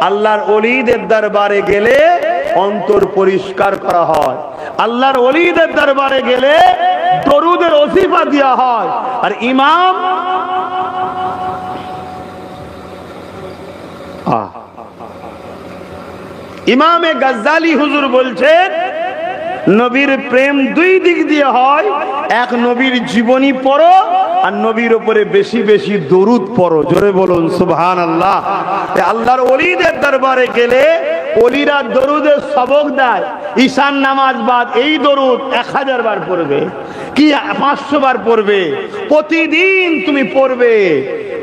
আল্লাহর ওলিদের দরবারে গেলে অন্তর পরিষ্কার করা হয়, আল্লাহর ওলিদের দরবারে গেলে দরুদের ওসিফা দেওয়া হয়। আর ইমাম ইমামে গাজ্জালি হুজুর বলছেন নবীর প্রেম দুই দিক দিয়ে হয়, এক নবীর জীবনী পড়ো আর নবীর উপরে বেশি বেশি দরুদ পড়ো। জোরে বলুন সুবহানাল্লাহ। আল্লাহর ওলিদের দরবারে গেলে ওলিরা দরুদের সবক দেয়। ঈশান নামাজ বাদ এই দরুদ 1000 বার পড়বে কি 500 বার পড়বে, প্রতিদিন তুমি পড়বে।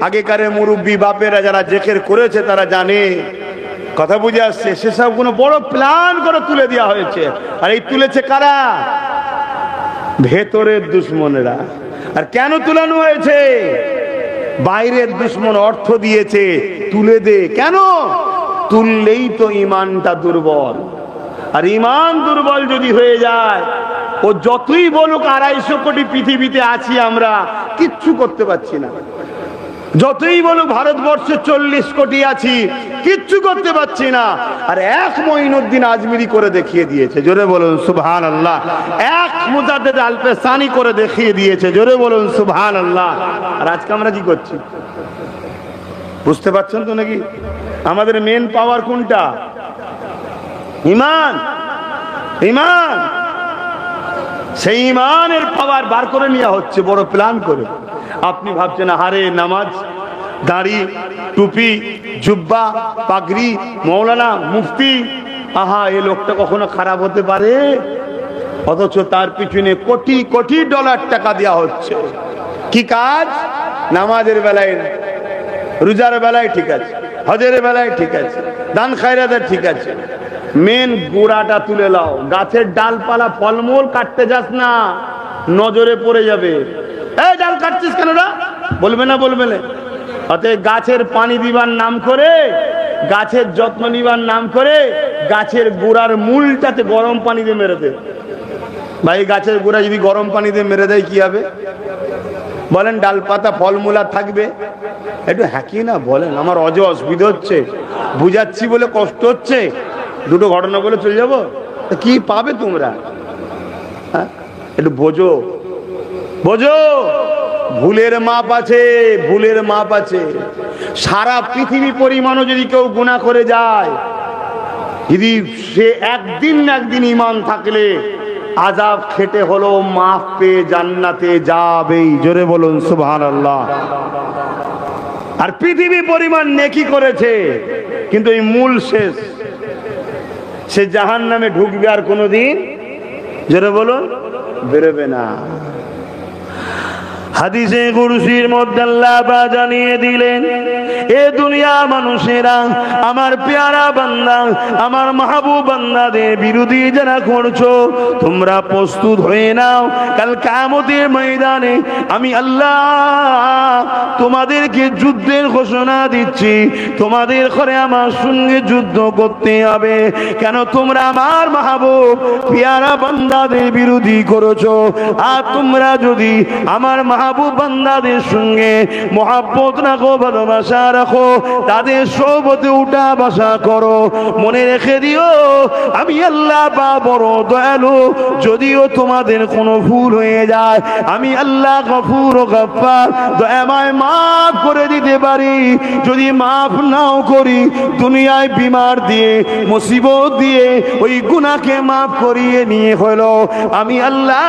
আগেকারে মুরব্বী বাপেরা যারা জিকির করেছে তারা জানে, কথা বুঝে আসছে। সেসব কোনো বড় প্ল্যান করে তুলে দেওয়া হয়েছে। আর এই তুলেছে কারা? ভেতরের দুশ্মনেরা। আর কেন তুলানো হয়েছে? বাইরের দুশ্মন অর্থ দিয়েছে তুলে দে। কেন? তুললেই তো ইমানটা দুর্বল। আর ইমান দুর্বল যদি হয়ে যায়, ও যতই বলুক 250 কোটি পৃথিবীতে আছি আমরা, কিচ্ছু করতে পারছি না। যতই বলুক ভারতবর্ষে 40 কোটি আছি, কিচ্ছু করতে পারছি না। আর এক মঈনুদ্দিন আজমিরি করে দেখিয়ে দিয়েছে। জোরে বলুন সুবহানাল্লাহ। এক মুজাদ্দিদ আল-পেসানি করে দেখিয়ে দিয়েছে। জোরে বলুন সুবহানাল্লাহ। আর আজকে আমরা কি করছি বুঝতে পারছেন তো নাকি? আমাদের মেন পাওয়ার কোনটা? ইমান। ইমান, সেই ইমানের পাওয়ার বার করে নেওয়া হচ্ছে বড় প্ল্যান করে। আপনি ভাবছেন হারে নামাজ, দাড়ি, টুপি, জুব্বা, পাগড়ি, মৌলানা, মুফতি, আহা এই লোকটা কখনো খারাপ হতে পারে? অথচ তার পিছনে কোটি কোটি ডলার টাকা দেওয়া হচ্ছে। কি কাজ? নামাজের বেলায়, রোজার বেলায় ঠিক আছে, হজের বেলায় ঠিক আছে, দান খায়রাতের ঠিক আছে, মেন গোড়াটা তুলে লাও। গাছের ডালপালা ফলমূল কাটতে যাস না, নজরে পড়ে যাবে। এই ডাল কাটছিস কেন রা? বলবে না, বলবে না। অতএব গাছের পানি দিবার নাম করে, গাছের যত্ন নিবার নাম করে গাছের গোড়ার মূলটাতে গরম পানি দিয়ে মেরে দে। ভাই গাছের গোড়া যদি গরম পানি দিয়ে মেরে দেয় কি হবে বলেন? ডালপাতা ফলমূল আর থাকবে? একটু হ্যাকি না বলেন। আমার অসুবিধা হচ্ছে, বুঝাচ্ছি বলে কষ্ট হচ্ছে, দুটো ঘটনা বলে চলে যাবো। কি পাবে তোমরা? হ্যাঁ, একটু বোঝো, বোঝো। ভুলের মাপ আছে, ভুলের মাপ আছে। সারা পৃথিবী পরিমাণও যদি কেউ গুনাহ করে যায়, যদি সে একদিন না একদিন ঈমান থাকলে আযাব খেটে হলো মাফ পেয়ে জান্নাতে যাবেই। জোরে বলুন সুবহানাল্লাহ। আর পৃথিবী পরিমাণ নেকি করেছে কিন্তু এই মূল শেষ, সে জাহান্নামে ঢুকবে আর কোনোদিন, জোরে বলুন, বেরোবে না। হাদিসে কুরসির মধ্যে আল্লাহ পাক জানিয়ে দিলেন, এ দুনিয়া মানুষেরা আমার পেয়ারা বান্দা, আমার মাহবুব বান্দাদের বিরোধী যারা করছো, তোমরা প্রস্তুত হয়ে নাও। কাল কিয়ামতের ময়দানে আমি আল্লাহ তোমাদেরকে যুদ্ধের ঘোষণা দিচ্ছি। তোমাদের ঘরে আমার সঙ্গে যুদ্ধ করতে হবে। কেন? তোমরা আমার মাহবুব পেয়ারা বান্দাদের বিরোধী করেছো। আর তোমরা যদি আমার মাহবুব বান্দাদের সঙ্গে মহব্বত রাখো, ভালোবাসা রাখো, তাদের সোহবতে উঠা বসা করো, মনে রেখে দিও আমি আল্লাহ বড় দয়ালু। যদিও তোমাদের কোনো ভুল হয়ে যায়, আমি আল্লাহ গফুর ও গফফার, দয়াময় মাফ করে দিতে পারি। যদি মাফ নাও করি, দুনিয়ায় বিমার দিয়ে, মুসিবত দিয়ে ওই গুনাহকে মাফ করিয়ে নিয়ে হলো আমি আল্লাহ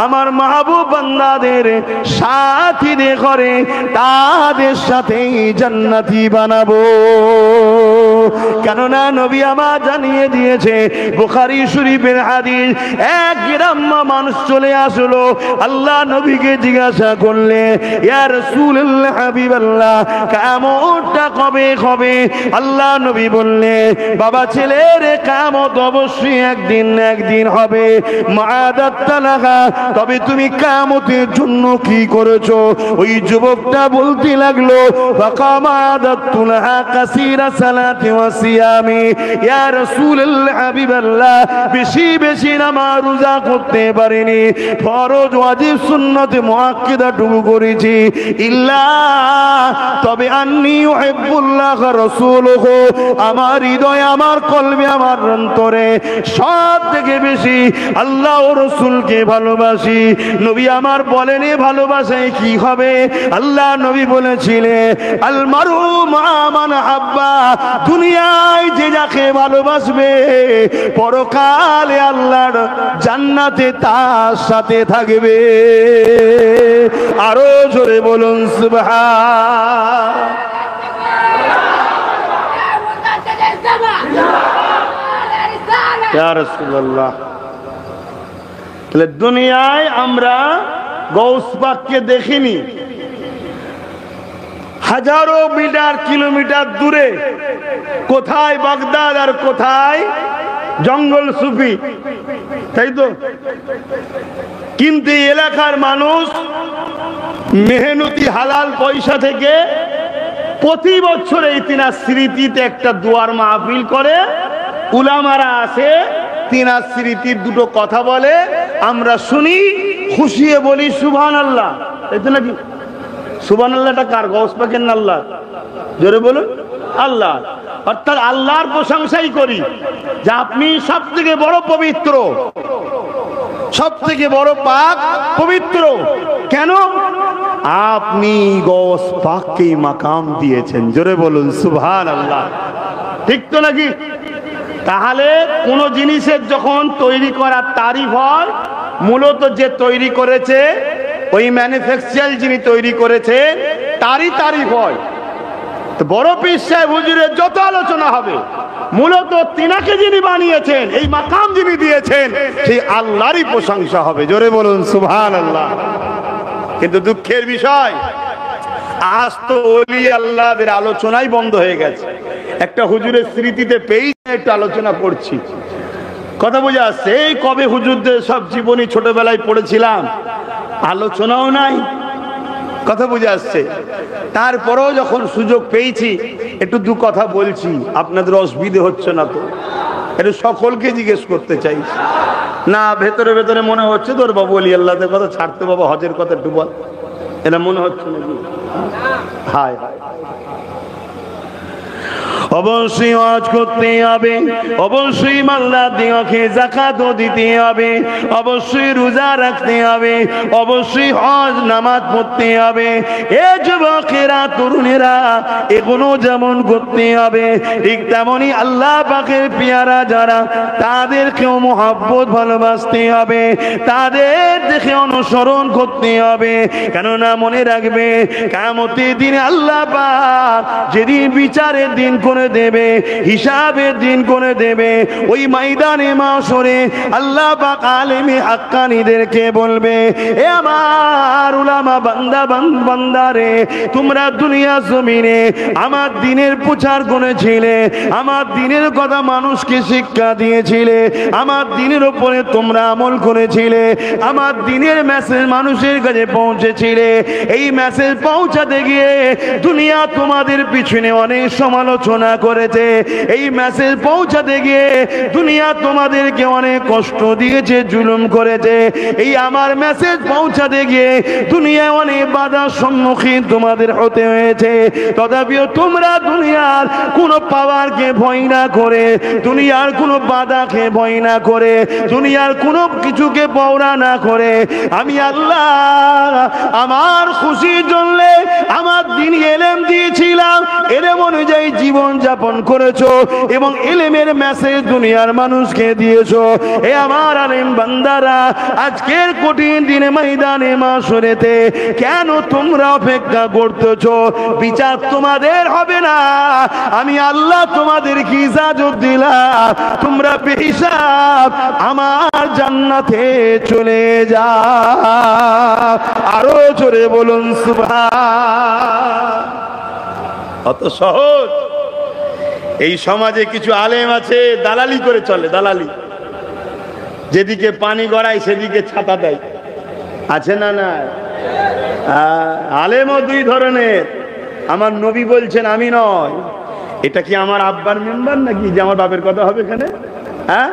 আমার মাহবুব বান্দাদের সাথীদের করে তাদের সাথেই জান্নাতি বানাবো। কেননা নবী আমার জানিয়ে দিয়েছে, বুখারী শরীফের হাদিস, এক গ্রাম্য মানুষ চলে আসলো, আল্লাহ নবীকে জিজ্ঞাসা করলে, ইয়া রাসূলুল্লাহ, হাবিবাল্লাহ, কিয়ামতটা কবে হবে? আল্লাহ নবী বললে, বাবা ছেলের কিয়ামত অবশ্যই একদিন না একদিন হবে। মা'আদাত্তা লাহা, তবে তুমি কিয়ামতের জন্য কি করেছো? ওই যুবকটা বলতে লাগলো, ফাকামা আদাত্তু লাহা কাসীরা সালাতি ওয়া সিয়ামি, ইয়া রাসূলুল্লাহ, হাবিবাল্লাহ, বেশি বেশি নামাজ রোজা আদা করতে পারিনি, ফরজ ওয়াজিব সুন্নাতে মুআক্কিদাটুকু করেছি। ইল্লা তবে আন্নী উহিব্বুল্লাহ রাসূলুহু, আমার হৃদয়ে, আমার কলবে, আমার অন্তরে সব থেকে বেশি আল্লাহ ও রাসূলকে ভালোবাসি। নবী আমার বলেন ভালোবাসায় কি হবে? আল্লাহ নবী বলেছিলেন আল মারু মা মান হাব্বা, দুনিয়ায় যে যাকে ভালোবাসবে পরকালে আল্লাহর জান্নাতে তার সাথে থাকবে। আরো জোরে বলুন সুবহান। ইয়া রাসূলুল্লাহ, তাহলে দুনিয়ায় আমরা গৌস পাককে দেখিনি, হাজারো মিটার কিলোমিটার দূরে, কোথায় বাগদাদ আর কোথায় জঙ্গল সুফি, তাই তো? কিন্তু এলাকার মানুষ মেহনতি হালাল পয়সা থেকে প্রতি বছর এই তিনার স্মৃতিতে একটা দুয়ার মাহফিল করে, উলামারা আসে, তিনার স্মৃতির দুটো কথা বলে, আমরা শুনি, খুশিয়ে বলি সুবহানাল্লাহ। তাই তো নাকি? সুবহানাল্লাহটা কার? গৌস পাকের না আল্লাহ? জোরে বলুন আল্লাহ। অর্থাৎ আল্লাহর প্রশংসাই করি যে আপনি সব থেকে বড় পবিত্র, সব থেকে বড় পাক পবিত্র। কেন? আপনি গৌস পাককে মাকাম দিয়েছেন। জোরে বলুন সুবহানাল্লাহ। ঠিক তো নাকি? তাহলে কোন জিনিসের যখন তৈরি করার তারিফ হয়, মূলত যে তৈরি করেছে, ওই ম্যানুফ্যাকচার যিনি তৈরি করেছে তারই তারিফ হয়। তো বড় পীর সাহেব হুজুরের যত আলোচনা হবে, মূলত তিনাকে যিনি বানিয়েছেন, এই মাকাম যিনি দিয়েছেন, সেই আল্লাহরই প্রশংসা হবে। জোরে বলুন সুবহানাল্লাহ। কিন্তু দুঃখের বিষয়, আজ তো ওলি আল্লাহদের আলোচনাই বন্ধ হয়ে গেছে। একটা হুজুরের স্মৃতিতে পেয়ে একটু আলোচনা করছি, কথা বোঝা আসছে? এই কবে হুজুরদের সব জীবনী ছোটবেলায় পড়েছিলাম, আলোচনাও নাই, কথা বুঝে আসছে। তারপরেও যখন সুযোগ পেয়েছি একটু দু কথা বলছি, আপনাদের অসুবিধে হচ্ছে না তো? একটু সকলকে জিজ্ঞেস করতে চাইছি। না ভেতরে ভেতরে মনে হচ্ছে তোর বাবু আলী আল্লাহদের কথা ছাড়তে, বাবা হজের কথা একটু বল, এটা মনে হচ্ছে নাকি? হায় হায়, অবশ্যই হজ করতে হবে, অবশ্যই মাল্লা দিওকে যাকাতও দিতে হবে, অবশ্যই রোজা রাখতে হবে, অবশ্যই হজ নামাজ পড়তে হবে। এ যুবকেরা, তরুণেরা, এগুলো যেমন করতে হবে, ঠিক তেমনি আল্লাহ পাকের পেয়ারা যারা, তাদেরকেও মহব্বত ভালোবাসতে হবে, তাদের দেখে অনুসরণ করতে হবে। কেননা মনে রাখবে, কিয়ামতের দিনে আল্লাহ পাক যেদিন বিচারের দিন করে দেবে, হিসাবের দিন করে দেবে, ওই ময়দানে মাশরে আল্লাহ পাক আলেমে হাক্কানীদেরকে বলবে, এ আমার উলামা বান্দারে, তোমরা দুনিয়া জমিনে আমার দিনের প্রচার করেছিলে, আমার দিনের কথা মানুষকে শিক্ষা দিয়েছিলে, আমার দিনের উপরে তোমরা আমল করেছিলে, আমার দিনের মেসেজ মানুষের কাছে পৌঁছেছিলে। এই মেসেজ পৌঁছাতে গিয়ে দুনিয়া তোমাদের পিছনে অনেক সমালোচনা করেছে, এই মেসেজ পৌঁছাতে গিয়ে দুনিয়া তোমাদেরকে অনেক কষ্ট দিয়েছে, জুলুম করেছে। এই আমার মেসেজ পৌঁছাতে গিয়ে দুনিয়ায় অনেক বাধার সম্মুখীন তোমাদের হতে হয়েছে। তথাপিও তোমরা দুনিয়ার কোনো পাওয়ারকে ভয় না করে, দুনিয়ার কোনো বাধাকে ভয় না করে, দুনিয়ার কোনো কিছুকে পাওয়া না করে, আমি আল্লাহ আমার খুশির জন্য আমার দিন এলেম দিয়েছিলাম, এলেম অনুযায়ী জীবন যাপন করেছো এবং ইলমের মেসেজ দুনিয়ার মানুষকে দিয়েছো। এ আমার আলেম বান্দারা, আজকের কঠিন দিনে ময়দানে মাশরেতে কেন তোমরা অপেক্ষা করতেছো? বিচার তোমাদের হবে না, আমি আল্লাহ তোমাদেরকে ইজাজত দিলাম, তোমরা বেহিসাব আমার জান্নাতে চলে যাও। আরো জোরে বলুন সুবহান। অত সহজ? এই সমাজে কিছু আলেম আছে দালালি করে চলে, দালালি, যেদিকে পানি গড়ায় সেদিকে ছাতা দেয়, আছে না? না, আলেমও দুই ধরনের। আমার নবী বলছেন, আমি নয়। এটা কি আমার আব্বার মেম্বার নাকি যে আমার বাপের কথা হবে এখানে? হ্যাঁ,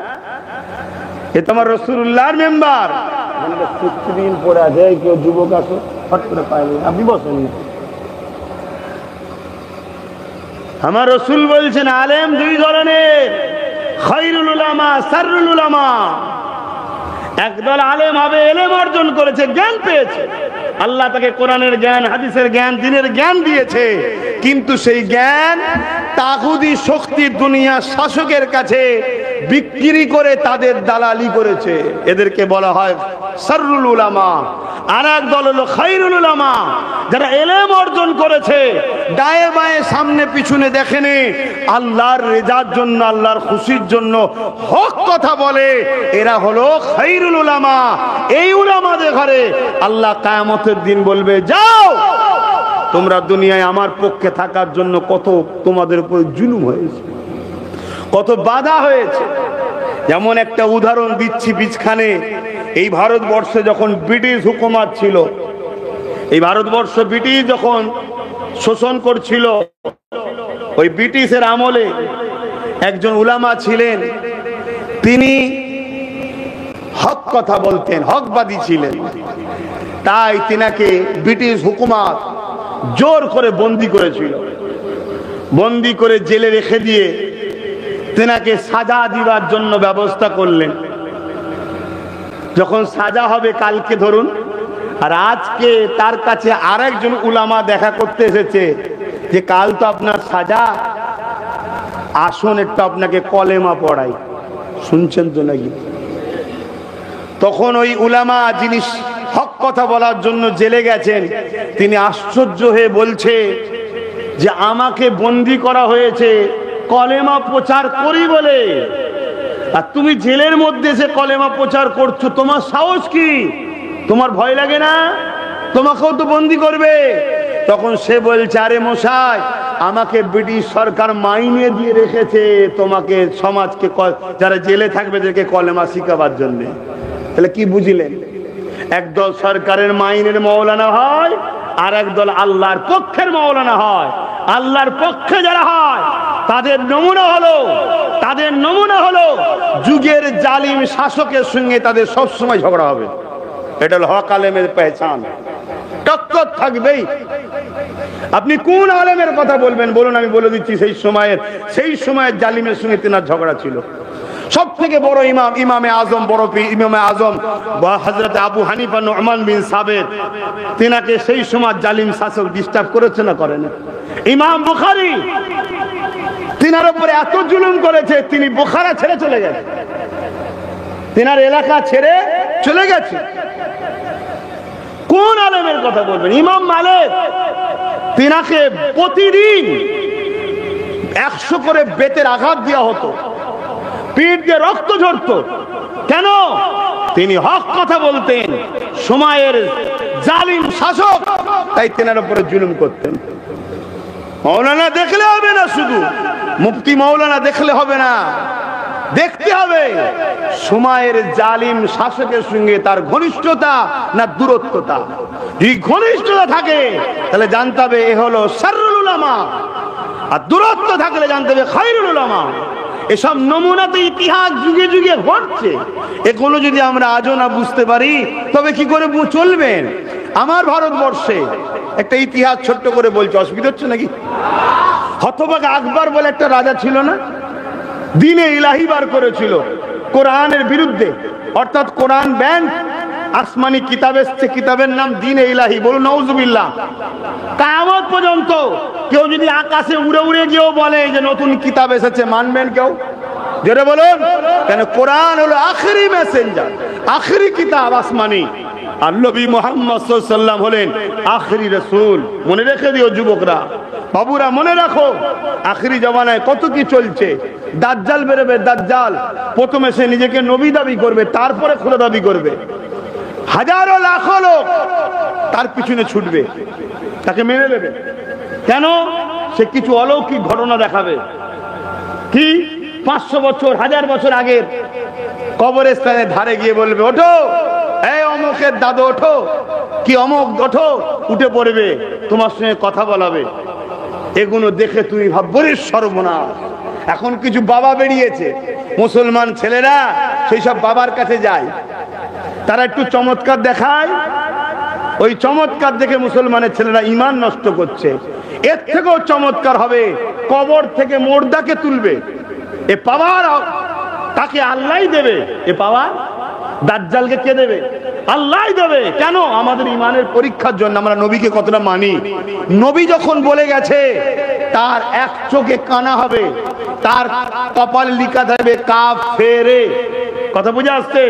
এ তোমার রাসূলুল্লাহর মেম্বার। দিন পরে আছে, কেউ যুবক আসো ফট করে পাইনি, আপনি বসেন না। আমার রাসূল বলছেন আলেম দুই ধরনের, খায়রুল উলামা শাররুল উলামা। একদল আলেম হবে, ইলম অর্জন করেছে, জ্ঞান পেয়েছে, আল্লাহ তাকে কোরআনের জ্ঞান, হাদিসের জ্ঞান, দ্বীনের জ্ঞান দিয়েছে, কিন্তু সেই জ্ঞান তাগুদি শক্তি দুনিয়া শাসকের কাছে বিক্রি করে তাদের দালালি করেছে, এদেরকে বলা হয় শাররুল উলামা। আর এক দল হলো খায়রুল উলামা, যারা ইলম অর্জন করেছে, ডায়ে বায়ে সামনে পিছনে দেখেনি, আল্লাহর রেজার জন্য, আল্লাহর খুশির জন্য হক কথা বলে, এরা হলো খায়রুল উলামা। এই উলামাদের ঘরে আল্লাহ কিয়ামতের দিন বলবে, যাও তোমরা দুনিয়ায় আমার পক্ষে থাকার জন্য কত তোমাদের উপর জুলুম হয়েছে, কত বাধা হয়েছে। যেমন একটা উদাহরণ দিচ্ছি বিছখানে, এই ভারতবর্ষে যখন ব্রিটিশ হুকুমত ছিল, এই ভারতবর্ষ ব্রিটিশ যখন শোষণ করছিল, ওই ব্রিটিশের আমলে একজন উলামা ছিলেন, তিনি হক কথা বলতেন, হকবাদী ছিলেন। তাই তিনাকে ব্রিটিশ হুকুমত জোর করে বন্দি করেছিল, বন্দি করে জেলে রেখে দিয়ে তিনাকে সাজা দিবার জন্য ব্যবস্থা করলেন। যখন সাজা হবে কালকে ধরুন, আর আজকে তার কাছে আরেকজন উলামা দেখা করতে এসেছে যে কাল তো আপনার সাজা, আসুন একটু আপনাকে কলেমা পড়াই, শুনছেন তো নাকি? তখন ওই উলামা যিনি হক কথা বলার জন্য জেলে গেছেন, তিনি আশ্চর্য হয়ে বলছে যে আমাকে বন্দি করা হয়েছে কলেমা প্রচার করি বলে, আর তুমি জেলের মধ্যে সে কলেমা প্রচার করছো, তোমার সাহস কি? তোমার ভয় লাগে না? তোমাকেও তো বন্দি করবে। তখন সে বলছে, আরে মশাই, আমাকে ব্রিটিশ সরকার মাইনে দিয়ে রেখেছে তোমাকে, সমাজকে, যারা জেলে থাকবে তাদেরকে কলেমা শিখাবার জন্য। তাহলে কি বুঝলেন? একদল সরকারের মাইনের মৌলানা হয়, আর একদল আল্লাহর পক্ষের মৌলানা হয়। আল্লাহর পক্ষে যারা হয় তাদের নমুনা হলো যুগের জালিম শাসকের সঙ্গে তাদের সবসময় ঝগড়া হবে। এটা হলো হক আলেমের পেহচান, টক্কর থাকবেই। আপনি কোন আলেমের কথা বলবেন বলুন, আমি বলে দিচ্ছি। সেই সময়ের জালিমের সঙ্গে তেনার ঝগড়া ছিল। সব থেকে বড় ইমামে আজম হযরত আবু হানিফা নু'মান বিন সাবিত, তিনাকে সেই সময় জালিম শাসক ডিস্টার্ব করেছে না করে না? ইমাম বুখারী তিনার উপরে এত জুলুম করেছে, তিনি বুখারা ছেড়ে চলে গেছে, তিনার এলাকা ছেড়ে চলে গেছে। কোন আলেমের কথা বলবেন? ইমাম মালিক, তিনাকে প্রতিদিন 100 করে বেতের আঘাত দেওয়া হতো, পিঠ দিয়ে রক্ত ঝরতো। কেন? তিনি হক কথা বলতেন, সময়ের জালিম শাসক, তাই তেনার উপরে জুলুম করতেন। মৌলানা দেখলে হবে না, শুধু মুফতি মৌলানা দেখলে হবে না, দেখতে হবে সময়ের জালিম শাসকের সঙ্গে তার ঘনিষ্ঠতা না দূরত্বতা। যদি ঘনিষ্ঠতা থাকে তাহলে জানতে হবে এ হলো শাররুল উলামা, আর দূরত্ব থাকলে জানতে হবে খায়রুল উলামা। এসব নমুনা তো ইতিহাস যুগে যুগে ঘটছে, এগুলো যদি আমরা আজও না বুঝতে পারি তবে কি করে চলবেন? আমার ভারতবর্ষে একটা ইতিহাস ছোট্ট করে বলছে, অসুবিধা হচ্ছে নাকি? হতভাগা আকবর বলে একটা রাজা ছিল না, দ্বীনে ইলাহি বার করেছিল কোরআনের বিরুদ্ধে, অর্থাৎ কোরআন ব্যান, আসমানি কিতাব এসছে, কিতাবের নাম দ্বীনে ইলাহি। বলুন নাউজুবিল্লাহ। কিয়ামত পর্যন্ত কেউ যদি আকাশে উড়ে উড়ে গিয়েও বলে যে নতুন কিতাব এসেছে, মানবেন কেউ? জোরে বলুন। কেন? কোরআন হলো আখেরি মেসেঞ্জার, আখেরি কিতাব আসমানি, আর নবী মুহাম্মদ সাল্লাল্লাহু আলাইহি ওয়াসাল্লাম হলেন আখেরি রাসূল। মনে রেখে দিও যুবকরা, বাবুরা মনে রাখো, আখেরি জামানায় কত কি চলছে। দাজ্জাল বেরোবে, দাজ্জাল প্রথমে সে নিজেকে নবী দাবি করবে, তারপরে খোদা দাবি করবে। হাজারো লাখো লোক তার পিছনে ছুটবে, তাকে মেনে নেবে। কেন? সে কিছু অলৌকিক ঘটনা দেখাবে। কি? 500 বছর, 1000 বছর আগের কবরস্থানের ধারে গিয়ে বলবে, ওঠো, এই অমুকের দাদু ওঠো, কি অমুক ওঠো, উঠে পড়বে, তোমার সঙ্গে কথা বলাবে। এগুলো দেখে তুমি ভাববো, সর্বনাশ, এখন কিছু বাবা বেরিয়েছে, মুসলমান ছেলেরা সেই সব বাবার কাছে যায়, তারা একটু চমৎকার দেখায়, ওই চমৎকার দেখে মুসলমানের ছেলেরা ঈমান নষ্ট করছে। এর থেকেও চমৎকার হবে, কবর থেকে মুর্দাকে তুলবে, এ পাওয়ার তাকে আল্লাহই দেবে। এ পাওয়ার দাজ্জালকে কে দেবে? আল্লাহই দেবে। কেন? আমাদের ঈমানের পরীক্ষার জন্য। আমরা নবীকে কতটা মানি। নবী যখন বলে গেছে তার এক চোখে কানা হবে, তার কপালে লিখা থাকবে কাফেরে। কথা বুঝে আসছে?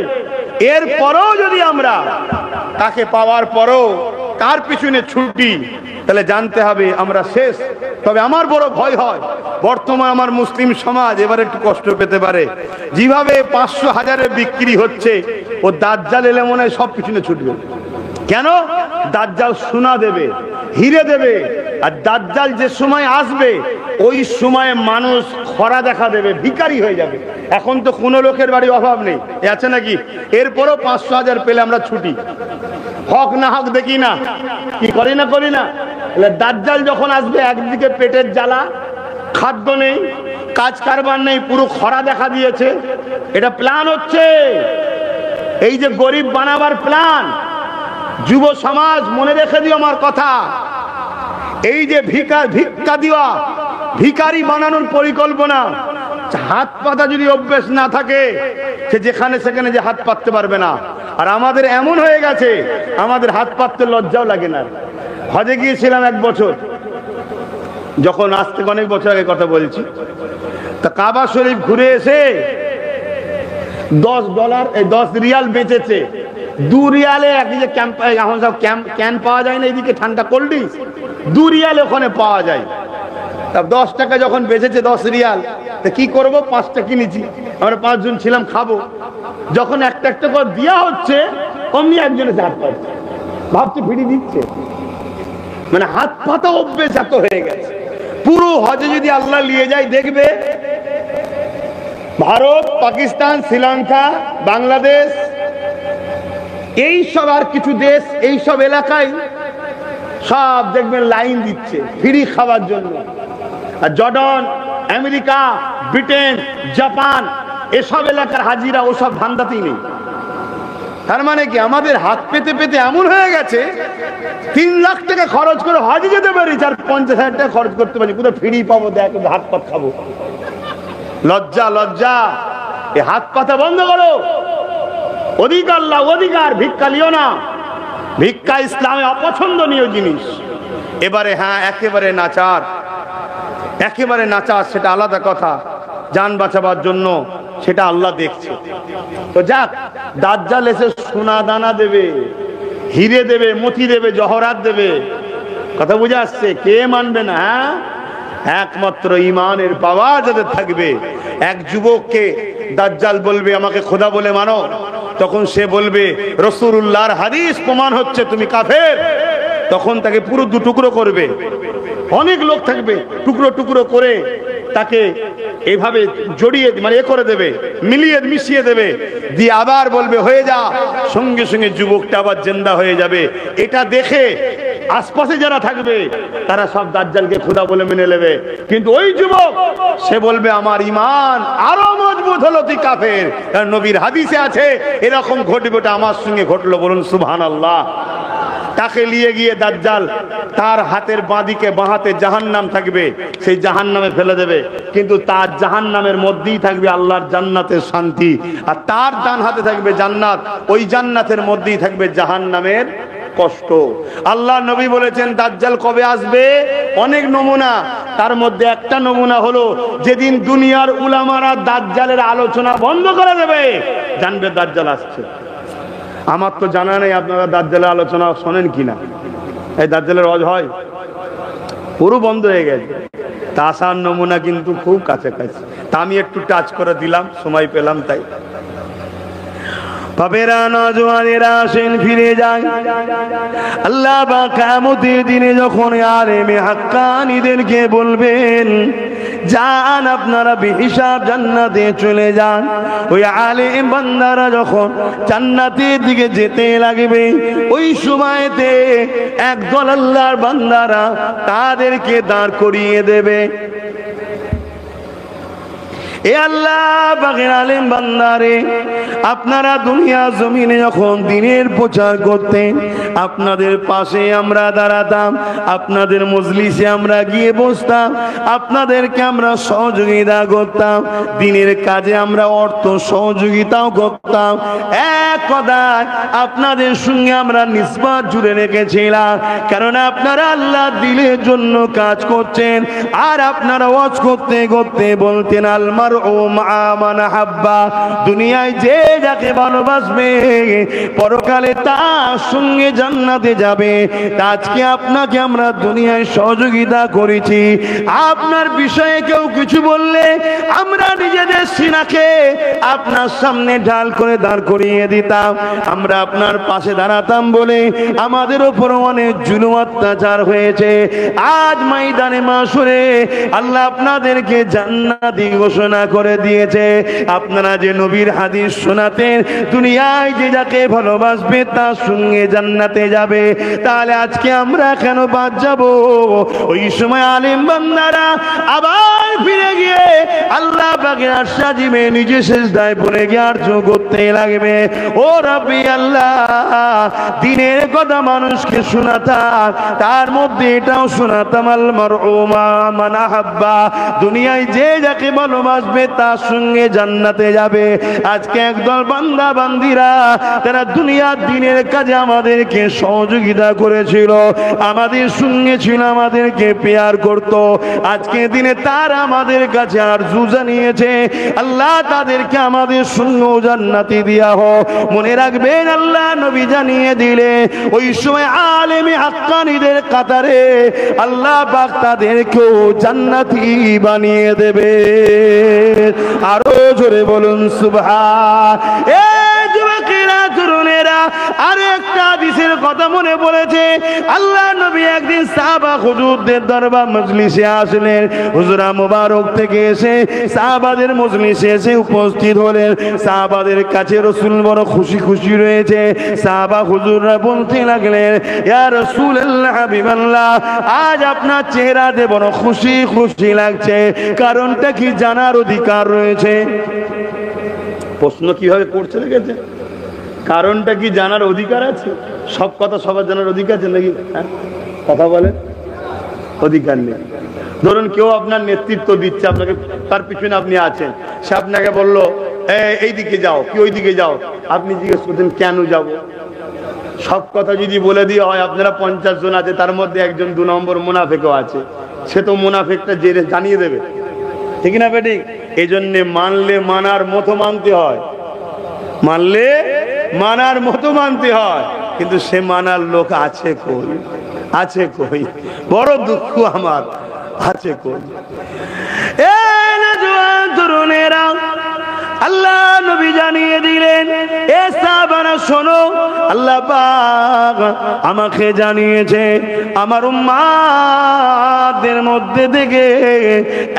এরপরেও যদি আমরা তাকে পাওয়ার পরও তার পিছনে ছুটি, তাহলে জানতে হবে আমরা শেষ। তবে আমার বড় ভয় হয়, বর্তমান আমার মুসলিম সমাজ এবারে একটু কষ্ট পেতে পারে। যেভাবে 500,000-এ বিক্রি হচ্ছে, ও দাজ্জাল এলে মনে হয় সব পিছনে ছুটবে। কেন? দাজ্জাল সোনা দেবে, হিরে দেবে, আর দাজ্জাল যে সময় আসবে ওই সময়ে মানুষ খরা দেখা দেবে, ভিখারি হয়ে যাবে। এখন তো কোনো লোকের বাড়ি অভাব নেই, আছে নাকি? এরপরও 500,000 পেলে আমরা ছুটি, হক না হক দেখি না, কি করি না করি না। দাজ্জাল যখন আসবে, একদিকে পেটের জ্বালা, খাদ্য নেই, কাজ কারবার নেই, পুরো খরা দেখা দিয়েছে। এটা প্ল্যান হচ্ছে, এই যে গরিব বানাবার প্ল্যান। যুব সমাজ মনে রেখে দিও আমার কথা, এই যে ভিক্ষা দেওয়া, ভিখারি বানানোর পরিকল্পনা, হাত পাতা যদি অভ্যেস না থাকে, সে যেখানে সেখানে যে হাত পাততে পারবে না। আর আমাদের এমন হয়ে গেছে, আমাদের হাত পাততে লজ্জাও লাগে না। হজে গিয়েছিলাম এক বছর, যখন আজ থেকে অনেক বছর আগে কথা বলছি, তা কাবা শরীফ ঘুরে এসে $10 রিয়াল বেঁচেছে। 2 রিয়ালে একদিকে এখন সব ক্যান পাওয়া যায় না, এইদিকে ঠান্ডা কোল্ড ড্রিঙ্কস 2 রিয়ালে ওখানে পাওয়া যায়। তা 10 টাকা যখন বেঁচেছে 10 রিয়াল, তা কি করবো, 5টা কিনেছি, আমরা 5 জন ছিলাম, খাবো। যখন একটা একটা করে দেওয়া হচ্ছে, অমনি একজনের হাত পাচ্ছে, ভাবছে ভিড়ি দিচ্ছে। মানে হাত পাতা অভ্যেস এত হয়ে গেছে। পুরো হজে যদি আল্লাহ নিয়ে যায়, দেখবে ভারত, পাকিস্তান, শ্রীলঙ্কা, বাংলাদেশ, এই সব আর কিছু দেশ, এই সব এলাকায় সব দেখবেন লাইন দিচ্ছে ফ্রি খাওয়ার জন্য। আর জর্ডান, আমেরিকা, ব্রিটেন, জাপান, এসব এলাকার হাজিরা ওসব ধান্দাতেই নেই। তার মানে কি, আমাদের হাত পেতে পেতে এমন হয়ে গেছে, 3 লাখ টাকা খরচ করে হজে যেতে পারি, 50,000 টাকা খরচ করতে পারি, কোথাও ফ্রি পাবো, দেখ হাত পাত খাবো। লজ্জা, লজ্জা। এই হাত পাতা বন্ধ করো। অধিকার লাও, অধিকার। ভিক্ষা লিও না, ভিক্ষা ইসলামে অপছন্দনীয় জিনিস। এবারে হ্যাঁ, একেবারে নাচার, একেবারে নাচার, সেটা আলাদা কথা, জান বাঁচাবার জন্য, সেটা আল্লাহ দেখছে। তো যাক, দাজ্জাল এসে সোনা দানা দেবে, হিরে দেবে, মতি দেবে, জহরাত দেবে। কথা বুঝে আসছে? কে মানবে না? হ্যাঁ, একমাত্র ঈমানের পাওয়া যাদের থাকবে। এক যুবককে দাজ্জাল বলবে আমাকে খোদা বলে মানো, তখন সে বলবে রাসূলুল্লাহর হাদিস প্রমাণ হচ্ছে তুমি কাফের। তখন তাকে পুরো 2 টুকরো করবে। অনেক লোক থাকবে, টুকরো টুকরো করে তাকে এইভাবে জড়িয়ে, মানে এ করে দেবে, মিশিয়ে দেবে, দিয়ে আবার বলবে হয়ে যা। সঙ্গে সঙ্গে যুবকটা আবার জিন্দা হয়ে যাবে। এটা দেখে আশপাশে যারা থাকবে তারা সব দাজ্জালকে খোদা বলে মেনে নেবে। কিন্তু ওই যুবক, সে বলবে আমার ঈমান আরো মজবুত হলো, তুই কাফের। কারণ নবীর হাদিসে আছে এরকম ঘটবে, ওটা আমার সঙ্গে ঘটলো। বলুন সুবহানাল্লাহ। তাকে নিয়ে গিয়ে দাজ্জাল তার হাতের বাঁদিকে, বাঁ হাতে জাহান্নাম থাকবে, সেই জাহান্নামে ফেলে দেবে। কিন্তু তার জাহান্নামের মধ্যেই থাকবে আল্লাহর জান্নাতের শান্তি, আর তার ডান হাতে থাকবে জান্নাত, ওই জান্নাতের মধ্যেই থাকবে জাহান্নামের কষ্ট। আল্লাহ নবী বলেছেন দাজ্জাল কবে আসবে, অনেক নমুনা, তার মধ্যে একটা নমুনা হলো যেদিন দুনিয়ার উলামারা দাজ্জালের আলোচনা বন্ধ করে দেবে, জানবে দাজ্জাল আসছে। আমার তো জানা নেই আপনারা দাজ্জালের আলোচনা শোনেন কিনা। এই দাজ্জালের ওয়াজ হয়, পুরো বন্ধ হয়ে গেছে। তা আসার নমুনা কিন্তু খুব কাছাকাছি। তা আমি একটু টাচ করে দিলাম, সময় পেলাম তাই। বাবেরা, নওজওয়ানেরা আসেন, ফিরে যায়। আল্লাহ পাক কিয়ামতের দিনে যখন আলেমে হাক্কানীদেরকে বলবেন যান আপনারা বেহিসাব জান্নাতে চলে যান, ওই আলেম বান্দারা যখন জান্নাতের দিকে যেতে লাগবে, ওই সময়তে একদল আল্লাহর বান্দারা তাদেরকে দাঁড় করিয়ে দেবে। এ আল্লাহ পাকের আলেম বান্দারে, আপনারা দুনিয়া জমিনে যখন দিনের প্রচার করতেন, আপনাদের পাশে আমরা দাঁড়াতাম, আপনাদের মজলিসে আমরা গিয়ে বসতাম, আপনাদেরকে আমরা সহযোগিতা করতাম, দিনের কাজে আমরা অর্থ সহযোগিতাও করতাম। এক কথায় আপনাদের সঙ্গে আমরা নিসবত জুড়ে রেখেছিলাম, কারণ আপনারা আল্লাহ দিলের জন্য কাজ করছেন। আর আপনারা ওয়াজ করতে করতে বলতেন আলমার ও মান হাব্বা, দুনিয়ায় যে যাকে ভালোবাসবে পরকালে তার সঙ্গে জান্নাতে যাবে। আজকে আপনাকে আমরা দুনিয়ায় সহযোগিতা করেছি, আপনার বিষয়ে কেউ কিছু বললে আমরা নিজেদের সিনাকে আপনার সামনে ঢাল করে দাঁড় করিয়ে দিতাম। আমরা আপনার পাশে দাঁড়াতাম বলে আমাদের উপর অনেক জুলুম অত্যাচার হয়েছে। আজ ময়দানে মাশরে আল্লাহ আপনাদেরকে জান্নাতি ঘোষণা করে দিয়েছে। আপনারা যে নবীর হাদিস শোনাতেন, দুনিয়ায় যে যাকে ভালোবাসবে তার সঙ্গে জান্নাতে যাবে, তাহলে আজকে আমরা কেন বাদ যাব? ওই সময় আলেম বান্দারা আবার ফিরে গিয়ে আল্লাহ পাকের আরশাজিমে নিজে সেজদায় পড়ে গিয়ে আরজ করতে লাগবে, ও রাব্বি আল্লাহ, দিনের কথা মানুষকে শোনাতাম, তার মধ্যে এটাও শোনাতাম আল মারউ মা মান আহাব্বা, দুনিয়ায় যে যাকে ভালোবাসবে তার সঙ্গে জান্নাতে যাবে। আজকে একদল বান্দা বান্দিরা তারা দুনিয়ার দিনের কাজে আমাদেরকে সহযোগিতা করেছিল, আমাদের সঙ্গে ছিল, আমাদেরকে পেয়ার করত। আজকে দিনে তারা আমাদের কাছে আরজু জানিয়েছে, আল্লাহ তাদেরকে আমাদের সঙ্গে জান্নাতি দিয়া হোক। মনে রাখবেন আল্লাহ নবী জানিয়ে দিলে ওই সময় আলেমে হাক্কানীদের কাতারে আল্লাহ পাক তাদেরকেও জান্নাতি বানিয়ে দেবে। আরো জোরে বলুন সুবহান। এই যুবকেরা তরুণেরা, আরো একটা হাদিসের কথা মনে পড়েছে। আল্লাহ নবী একদিন সাহাবা হুজুরদের দরবার মজলিসে আসলেন। হুজুরা মুবারক থেকে এসে সাহাবাদের মজলিসে এসে উপস্থিত হলেন। সাহাবাদের কাছে রাসূল বড় খুশি খুশি রয়েছে। সাহাবা হুজুররা বলতে লাগলেন, ইয়া রাসূলুল্লাহ হাবিবাল্লাহ, আজ আপনার চেহারাতে বড় খুশি খুশি লাগছে, কারণটা কি জানার অধিকার রয়েছে? প্রশ্ন কিভাবে করছে দেখেছে? কারণটা কি জানার অধিকার আছে? সব কথা সবার জানার অধিকার আছে নাকি? কথা বলেন, অধিকার নেই। ধরুন কেউ আপনার নেতৃত্ব দিচ্ছে, আপনাকে তার পিছনে আপনি আছেন, সে আপনাকে বললো এই দিকে যাও কি ওই দিকে যাও, আপনি জিজ্ঞেস করতেন কেন যাব? সব কথা যদি বলে দিয়ে হয়, আপনারা 50 জন আছে, তার মধ্যে একজন 2 নম্বর মুনাফিকও আছে, সে তো মুনাফিকটা জেনে জানিয়ে দেবে, ঠিক না বেটি? এই জন্য মানলে মানার মতো মানতে হয়, মানলে মানার মতো মানতে হয়, কিন্তু সে মানার লোক আছে কই? আছে কই? বড় দুঃখ আমার, আছে কই? এই না জওয়ান তরুণেরা, আল্লাহ নবী জানিয়ে দিলেন, এ সাহাবারা শোনো, আল্লাহ পাক আমাকে জানিয়েছে আমার উম্মাতদের মধ্যে থেকে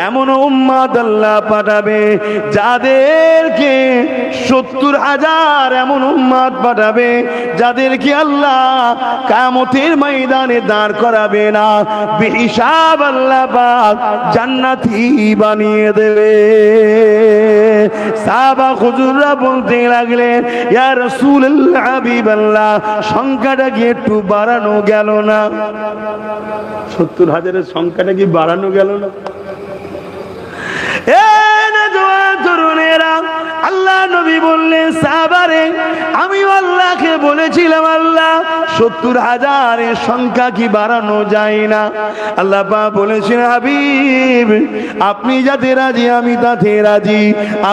এমন উম্মাত আল্লাহ পাঠাবে যাদেরকে 70,000 এমন উম্মাত পাঠাবে যাদেরকে আল্লাহ কিয়ামতের ময়দানে দাঁড় করাবে না, বেহিসাব আল্লাহ পাক জান্নাতি বানিয়ে দেবে। সাহাবা হুজুররা বলতে লাগলেন, ইয়া রাসূলুল্লাহ হাবিবাল্লাহ, সংখ্যাটা কি একটু বাড়ানো গেল না? 70,000-এর সংখ্যাটা কি বাড়ানো গেল না? তরুণেরা, আল্লাহ নবী বললেন, সাহাবারে আমি আল্লাহকে বলেছিলাম, আল্লাহ 70,000-এর সংখ্যা কি বাড়ানো যায় না? আল্লাহ পাক বলেছেন, হাবিব আপনি যাতে রাজি আমি তাতে রাজি,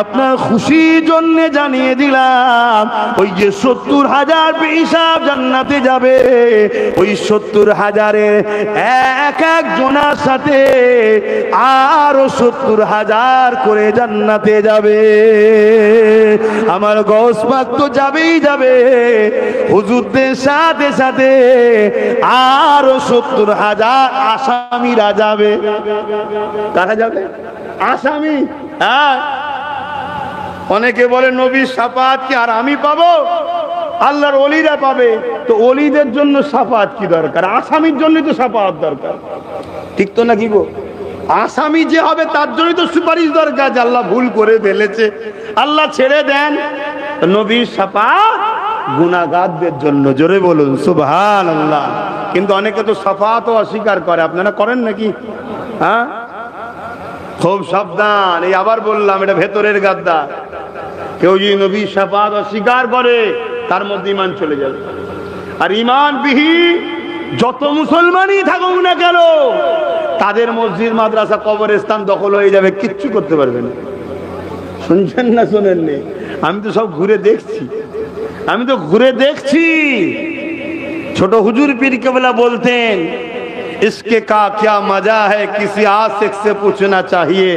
আপনার খুশির জন্য জানিয়ে দিলাম, ওই যে 70,000 বেহিসাব জান্নাতে যাবে, ওই 70,000-এর এক এক জনার সাথে আরো 70,000 করে জান্নাতে যাবে। আমার গৌস পাক তো যাবেই যাবে, হুজুরদের সাথে সাথে আরো 70,000 আসামিরা যাবে। কারা যাবে? আসামি। হ্যাঁ, অনেকে বলে নবীর শাফাআত কি আর আমি পাবো? আল্লাহর ওলিরা পাবে। তো ওলিদের জন্য শাফাআত কি দরকার? আসামির জন্য তো শাফাআত দরকার, ঠিক তো নাকি গো? আসামি যে হবে তার জন্যই তো সুপারিশ দরকার। আল্লাহ ভুল করে ফেলেছে, আল্লাহ ছেড়ে দেন। নবীর শাফাত গুনাহগারদের জন্য। জোরে বলুন সুবহানাল্লাহ। কিন্তু অনেকে তো শাফাতও অস্বীকার করে। আপনারা করেন নাকি? হ্যাঁ, খুব সাবধান। এই আবার বললাম, এটা ভেতরের গাদ্দার। কেউ যদি নবীর শাফাত অস্বীকার করে তার মধ্যে ঈমান চলে যাবে। আর ঈমান বিহীন যত মুসলমানই থাকুক না কেন, তাদের মসজিদ, মাদ্রাসা, কবরস্থান দখল হয়ে যাবে, কিচ্ছু করতে পারবে না। শুনছেন না শোনেননি? আমি তো সব ঘুরে দেখছি, আমি তো ঘুরে দেখছি। ছোট হুজুর পীর কেবলা বলতেন, इसके का क्या मजा है किसी आशिक से पूछना चाहिए,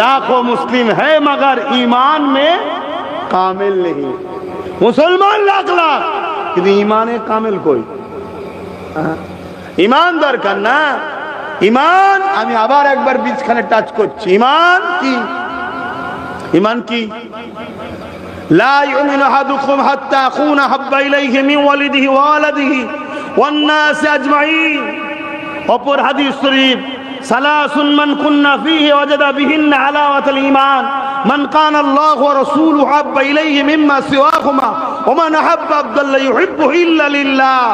लाखों मुस्लिम है मगर ईमान में कामिल नहीं। मुसलमान लाख लाख কিন্তু ইমানে কামিল কই? ইমান দরকার না। ইমান, আমি আবার একবার বীজখানে টাচ করছি। ইমান কি? ইমান কি? লা ইউমিনু আহাদুকুম হাত্তা আকুনা হাব্বা ইলাইহি মিন ওয়ালিদিহি ওয়া ওয়ালাদিহি ওয়ান নাস আজমাইন। অপর হাদিস শরীফ, সালাসুন মান কুন্না ফীহি ওয়াজাদা বিহিন্না হালাওয়াতাল ঈমান, মান কানা আল্লাহু ওয়া রাসূলুহু হাব্বা ইলাইহি মিম্মা সিওয়াহুমা ওয়া মান আহাব্বা আবদান লা ইউহিব্বুহু ইল্লা লিল্লাহ,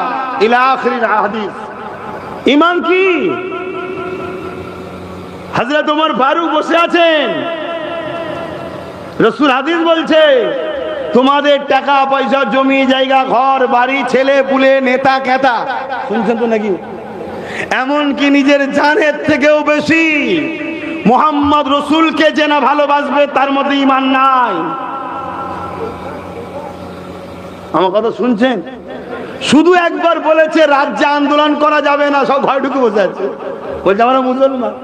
ইলা আখিরিল হাদিস। ঈমান কি? হযরত ওমর ফারুক বসে আছেন, রাসূল হাদিস বলছে, তোমাদের টাকা পয়সা, জমি জায়গা, ঘর বাড়ি, ছেলে পুলে, নেতা কেতা, শুনছেন তো নাকি? এমনকি নিজের জানের থেকেও বেশি মুহাম্মদ রসুলকে যে না ভালোবাসবে তার মধ্যে ঈমান নাই। আমার কথা শুনছেন? শুধু একবার বলেছে রাজ্যে আন্দোলন করা যাবে না, সব ঘরে ঢুকে বসে আছে, বলছে আমরা মুসলমান।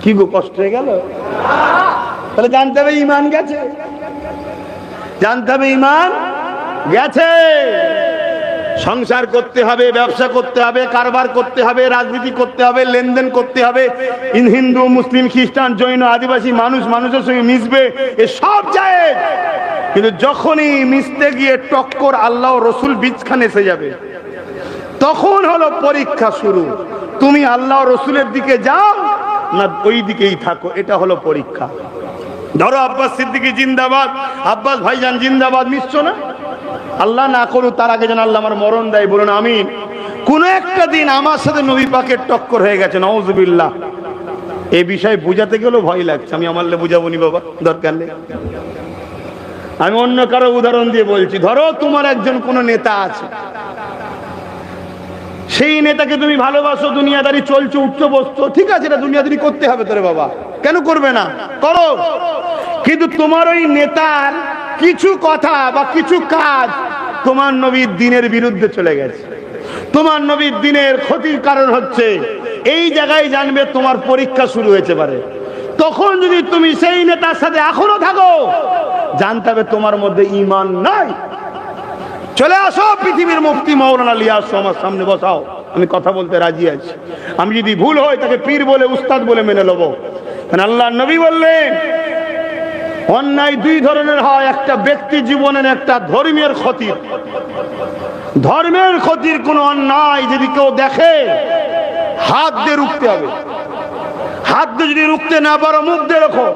কি গো, কষ্ট হয়ে গেল? তাহলে জানতে হবে ঈমান গেছে, জানতে হবে ঈমান গেছে। সংসার করতে হবে, ব্যবসা করতে হবে, কারবার করতে হবে, রাজনীতি করতে হবে, লেনদেন করতে হবে, হিন্দু মুসলিম খ্রিস্টান জৈন আদিবাসী মানুষ মানুষের সঙ্গে মিশবে, এ সব যায়। কিন্তু যখনই মিশতে গিয়ে টক্কর আল্লাহ রসুল বীজখানে এসে যাবে, তখন হলো পরীক্ষা শুরু। তুমি আল্লাহ রসুলের দিকে যাও না ওই দিকেই থাকো, এটা হলো পরীক্ষা। ধরো আব্বাস সিদ্দিকী জিন্দাবাদ, আব্বাস ভাইজান জিন্দাবাদ, মিশছো না? আল্লাহ না করুক তার আগে যেন আল্লাহ আমার মরণ দেয়, বলুন আমিন। কোন একটা দিন আমার সাথে নবী পাকের টক্কর হয়ে গেছে, নাউজুবিল্লাহ, এই বিষয়ে বুঝাতে গেলেও ভয় লাগছে। আমি আমারলে বুঝাবো নি বাবা, দরকার নেই। আমি অন্য কারো উদাহরণ দিয়ে বলছি। ধরো তোমার একজন কোন নেতা আছে, সেই নেতাকে তুমি ভালোবাসো, দুনিয়াদারি চলছে, উঠছো বসছো, ঠিক আছে, এটা দুনিয়াদারি করতে হবে তোরে বাবা, কেন করবে না, করো। কিন্তু তোমার ওই নেতার কিছু কথা বা কিছু কাজ তোমার নবীর দ্বীনের বিরুদ্ধে চলে গেছে, তোমার নবীর দ্বীনের ক্ষতির কারণ হচ্ছে, এই জায়গায় জানবে তোমার পরীক্ষা শুরু হয়েছে পারে। তখন যদি তুমি সেই নেতার সাথে এখনো থাকো, জানতে হবে তোমার মধ্যে ঈমান নাই। চলে আসো, পৃথিবীর মুফতি মাওলানা নিয়ে আসো, আমার সামনে বসাও, আমি কথা বলতে রাজি আছি। আমি যদি ভুল হয় তাকে পীর বলে, উস্তাদ বলে মেনে নেবো। কারণ আল্লাহর নবী বললেন, অন্যায় দুই ধরনের হয়, একটা ব্যক্তি জীবনের, একটা ধর্মের ক্ষতি। ধর্মের ক্ষতির কোন অন্যায় যদি কেউ দেখে, হাত দিয়ে রুখতে হবে। হাত দিয়ে যদি রুখতে না পারো, মুখ দিয়ে রাখো।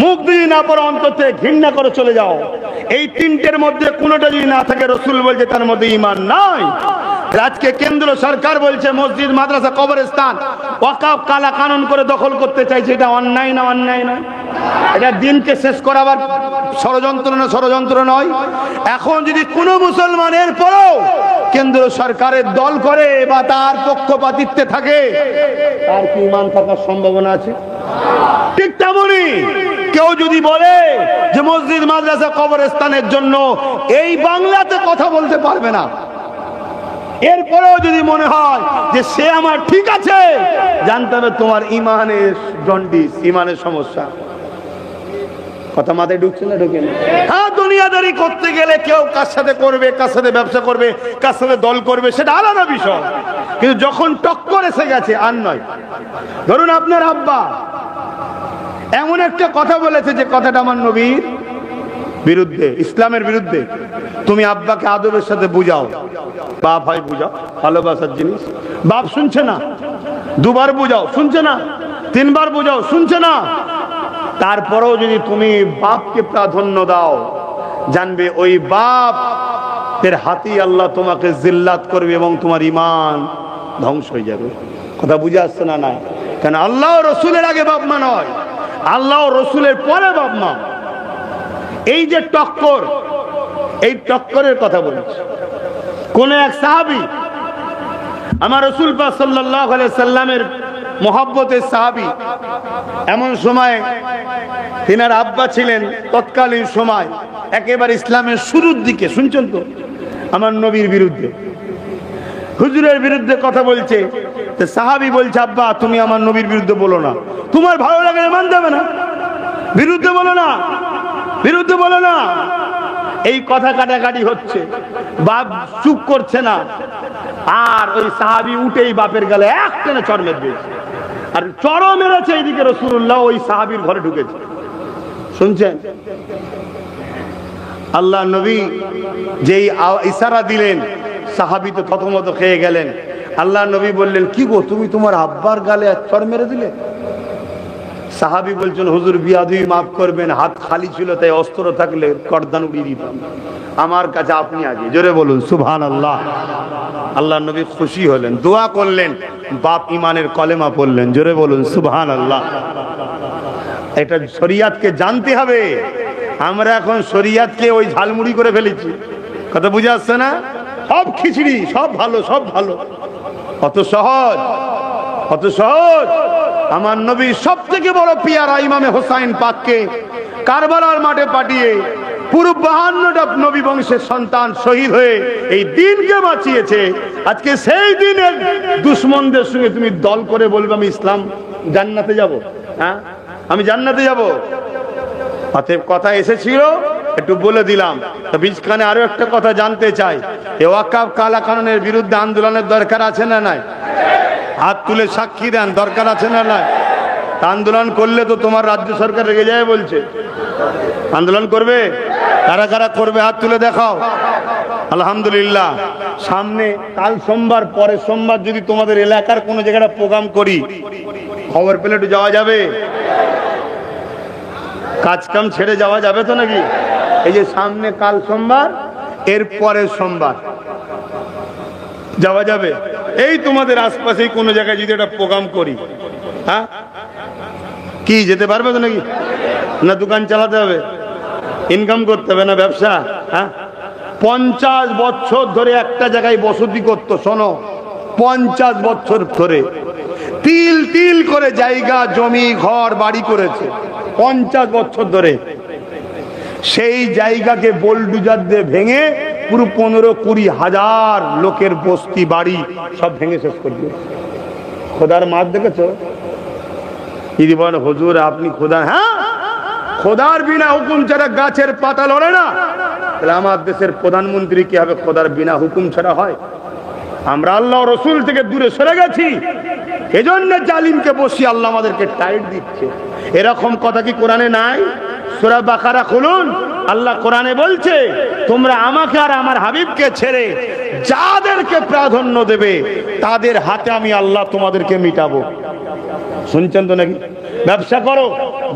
মুখ দিয়ে না পারো, অন্ততে ঘৃণা করে চলে যাও। এই তিনটের মধ্যে কোনোটা যদি না থাকে, রাসূল বলছে তার মধ্যে ঈমান নাই। আজকে কেন্দ্র সরকার বলছে মসজিদ, মাদ্রাসা, কবরস্থান ওয়াকফ কালা কানুন করে দখল করতে চাইছে, এটা অন্যায় না? অন্যায় নয়? এটা দিনকে শেষ করাবার ষড়যন্ত্র না? ষড়যন্ত্র নয়? এখন যদি কোনো মুসলমানের পরেও কেন্দ্র সরকারের দল করে বা তার পক্ষপাতিত্বে থাকে, তার কি ঈমান থাকার সম্ভাবনা আছে? ঠিক তেমনই কেউ যদি বলে যে মসজিদ, মাদ্রাসা, কবরস্থানের জন্য এই বাংলাতে কথা বলতে পারবে না, এরপরেও যদি মনে হয় যে সে আমার ঠিক আছে, জানতে হবে তোমার ঈমানের জন্ডিস, ঈমানের সমস্যা। কথা মাথায় ঢুকছে না? ঢুকে না? হ্যাঁ, দুনিয়াদারি করতে গেলে কেউ কার সাথে করবে, কার সাথে ব্যবসা করবে, কার সাথে দল করবে, সেটা আলাদা বিষয়। কিন্তু যখন টক্কর এসে গেছে, আর নয়। ধরুন আপনার আব্বা এমন একটা কথা বলেছে যে কথাটা আমার নবীর বিরুদ্ধে, ইসলামের বিরুদ্ধে। তুমি আব্বাকে আদবের সাথে বুঝাও, বাপ হয় বুঝাও, ভালোবাসার জিনিস। বাপ শুনছে না, দুবার বুঝাও শুনছে না, তিনবার বুঝাও শুনছে না, তারপরেও যদি তুমি বাপকে প্রাধান্য দাও, জানবে ওই বাপ এর হাতেই আল্লাহ তোমাকে জিল্লাত করবে এবং তোমার ঈমান ধ্বংস হয়ে যাবে। কথা বুঝে আসছে না? না, কেন আল্লাহ রসুলের আগে বাপ মা নয়, আল্লাহ রসুলের পরে বাপ মা। এই যে টক্কর, এই টক্করের কথা বলছি। কোন এক সাহাবী, আমার রসুল পাক সাল্লাল্লাহু আলাইহি সাল্লামের মহব্বতের সাহাবী, এমন সময় তিনার আব্বা ছিলেন তৎকালীন সময় একেবারে ইসলামের শুরুর দিকে, শুনছেন তো, আমার নবীর বিরুদ্ধে, হুজুরের বিরুদ্ধে কথা বলছে। তো সাহাবী বলছে, আব্বা তুমি আমার নবীর বিরুদ্ধে বলো না, তোমার ভালো লাগে মান যাবে না, বিরুদ্ধে বলো না, বিরুদ্ধে বলো না। এই কথা কাটাকাটি হচ্ছে, বাপ চুপ করছে না, আর ওই সাহাবী উঠেই বাপের গালে এক টেনে চড় মেরে দিয়েছে, আর চড়ও মেরেছে। এইদিকে রাসূলুল্লাহ ওই সাহাবীর ঘরে ঢুকেছে, শুনছেন? আল্লাহ নবী যেই ইশারা দিলেন, সাহাবী তো থতমত খেয়ে গেলেন। আল্লাহ নবী বললেন, কি গো তুমি তোমার আব্বার গালে চড় মেরে দিলে? সাহাবী বলছেন, হুজুর বিয়াদবি মাফ করবেন, হাত খালি ছিল তাই, অস্ত্র থাকলে করদান উড়িয়ে দিতাম, আমার কাছে আপনি আগে। জোরে বলুন সুবহানাল্লাহ। আল্লাহ নবী খুশি হলেন, দোয়া করলেন, বাপ ইমানের কলেমা পড়লেন। জোরে বলুন সুবহানাল্লাহ। এটা শরিয়াতকে জানতে হবে। আমরা এখন শরিয়াতকে ওই ঝালমুড়ি করে ফেলেছি। কথা বুঝে আসছে না? সব খিচড়ি, সব ভালো, সব ভালো। অত সহজ, অত সহজ। আমার নবী সব থেকে বড় পিয়ারা ইমামে হোসাইন পাককে কারবালার মাঠে পাঠিয়ে পুরো 52টা নবী বংশের সন্তান শহীদ হয়ে এই দিনকে বাঁচিয়েছে। আজকে সেই দিনের দুশ্মনদের সঙ্গে তুমি দল করে বলবে আমি ইসলাম জান্নাতে যাব, হ্যাঁ আমি জান্নাতে যাব। অতএব কথা এসেছিল, একটু বলে দিলাম। তো বীজখানে আরো একটা কথা জানতে চাই, এ ওয়াকফ কালা কানুনের বিরুদ্ধে আন্দোলনের দরকার আছে না নাই? হাত তুলে সাক্ষী দেন, দরকার আছে না নাই? আন্দোলন করলে তো তোমার রাজ্য সরকার রেগে যায় বলছে। আন্দোলন করবে? কারা কারা করবে হাত তুলে দেখাও। আলহামদুলিল্লাহ। সামনে কাল সোমবার, পরের সোমবার যদি তোমাদের এলাকার কোনো জায়গায় প্রোগ্রাম করি, খবর পেলে একটু যাওয়া যাবে? কাজ কাম ছেড়ে যাওয়া যাবে তো নাকি? এই যে সামনে কাল সোমবার, এর পরের সোমবার যাওয়া যাবে? এই তোমাদের আশপাশে কোনো জায়গায় যদি একটা প্রোগ্রাম করি, হ্যাঁ কি যেতে পারবে তো নাকি? না দোকান চালাতে হবে, ইনকাম করতে হবে, না ব্যবসা? হ্যাঁ 50 বছর ধরে একটা জায়গায় বসতি করতো, শোনো 50 বছর ধরে তিল তিল করে জায়গা জমি ঘর বাড়ি করেছে 50 বছর ধরে। সেই জায়গাকে বোলডুজার দিয়ে ভেঙে পুরো 15-20 হাজার লোকের বস্তি বাড়ি সব ভেঙে শেষ করে দিয়ে। খোদার মার দেখেছো? যদি বলেন হুজুর আপনি খোদা, হ্যাঁ খোদার বিনা হুকুম ছাড়া গাছের পাতা লড়ে না, তাহলে আমার দেশের প্রধানমন্ত্রী কি হবে খোদার বিনা হুকুম ছাড়া হয়? আমরা আল্লাহ রসুল থেকে দূরে সরে গেছি, এজন্য জালিমকে বসিয়ে আল্লাহ আমাদেরকে টাইট দিচ্ছে। এরকম কথা কি কোরআনে নাই? সূরা বাকারা খুলুন, আল্লাহ কোরআনে বলছে তোমরা আমাকে আর আমার হাবিবকে ছেড়ে যাদেরকে প্রাধান্য দেবে তাদের হাতে আমি আল্লাহ তোমাদেরকে মিটাবো। শুনছেন তো নাকি? ব্যবসা করো,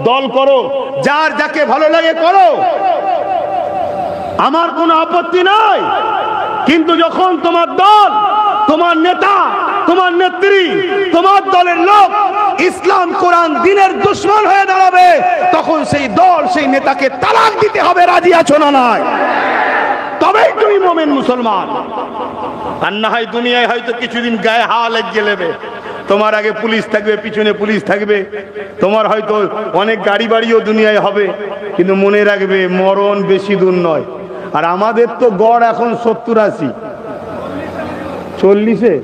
দল করো, যার যাকে ভালো লাগে করো, আমার কোনো আপত্তি নাই। কিন্তু যখন তোমার দল, তোমার নেতা, তোমার নেত্রী, তোমার দলের লোক ইসলাম কোরআন দিনের দুশ্মন হয়ে দাঁড়াবে, তখন সেই দল সেই নেতাকে তালাক দিতে হবে। রাজি আছো না নাই? তবেই তুমি মুমিন মুসলমান। আর না হয় দুনিয়ায় হয়তো কিছুদিন গায়ে হাওয়া লেগে নেবে, তোমার আগে পুলিশ থাকবে, পিছনে পুলিশ থাকবে, তোমার হয়তো অনেক গাড়ি বাড়িও দুনিয়ায় হবে, কিন্তু মনে রাখবে মরণ বেশি দূর নয়। আর আমাদের তো গড় এখন 70-80, 40-এ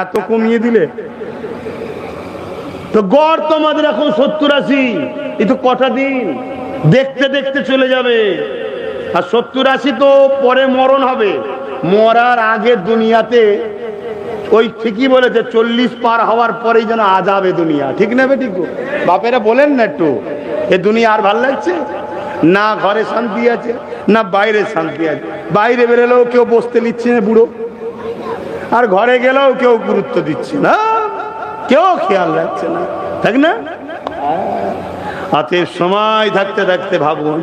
এত কমিয়ে দিলে তো গড় তোমাদের এখন 70-80। এই তো কটা দিন দেখতে দেখতে চলে যাবে। আর 70-80 তো পরে মরণ হবে, মরার আগে দুনিয়াতে ওই ঠিকই বলেছে 40 পার হওয়ার পরেই যেন আযাবে দুনিয়া। ঠিক না বেঠিক? বাপেরা বলেন না একটু, এ দুনিয়া আর ভাল লাগছে? না ঘরে শান্তি আছে না বাইরে শান্তি আছে। বাইরে বেরোলেও কেউ বসতে নিচ্ছে না বুড়ো, আর ঘরে গেলেও কেউ গুরুত্ব দিচ্ছে না, কেউ খেয়াল রাখছে না, তাই না? হাতে সময় থাকতে থাকতে ভাবুন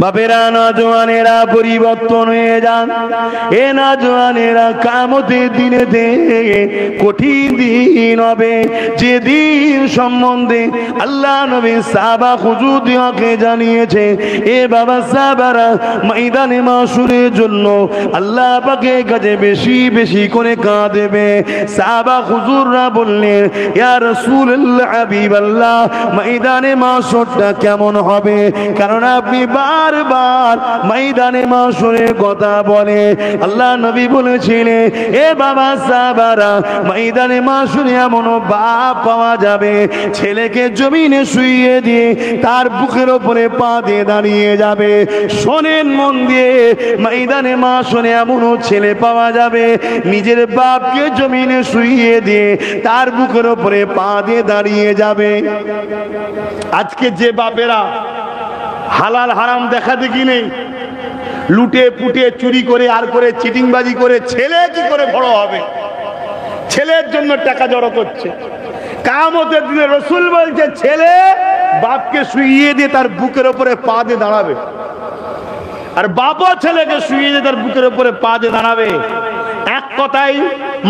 বাপেরা, নজওয়ানেরা পরিবর্তন হয়ে যান। এ নজওয়ানেরা কিয়ামতের দিনেতে কঠিন দিন হবে, যে দিন সম্বন্ধে আল্লাহ নবী সাহাবা হুজুরদেরকে জানিয়েছে। এ বাবা সাহাবারা, ময়দানে মাশরের জন্য আল্লাহ পাকের কাছে বেশি বেশি করে কাঁদবে। সাহাবা হুজুররা বললেন, ইয়া রাসূলুল্লাহ, হাবিবাল্লাহ, ময়দানে মাশরটা কেমন হবে? কারণ আপনি বারবার ময়দানে মাশরের কথা বলে। আল্লাহ নবী বলেছিলেন, এ বাবা সাহাবারা, ময়দানে মাশরে এমন বাপ পাওয়া যাবে, ছেলেকে জমিনে শুইয়ে দিয়ে তার বুকের উপরে পা দিয়ে দাঁড়িয়ে যাবে। শোনেন মন দিয়ে, ময়দানে মাশরে এমন ছেলে পাওয়া যাবে, নিজের বাপকে জমিনে শুইয়ে দিয়ে তার বুকের উপরে পা দিয়ে দাঁড়িয়ে যাবে। আজকে যে বাপেরা হালাল হারাম দেখা দেখি নেই, লুটে পুটে চুরি করে আর করে চিটিংবাজি করে ছেলে কি করে বড় হবে, ছেলের জন্য টাকা জড়ো করছে। কিয়ামতের দিনে রাসূল বলছে, ছেলে বাপকে শুইয়ে দিয়ে তার বুকের উপরে পা দিয়ে দাঁড়াবে, আর বাবা ছেলেকে শুইয়ে দিয়ে তার বুকের উপরে পা দিয়ে দাঁড়াবে। এক কথাই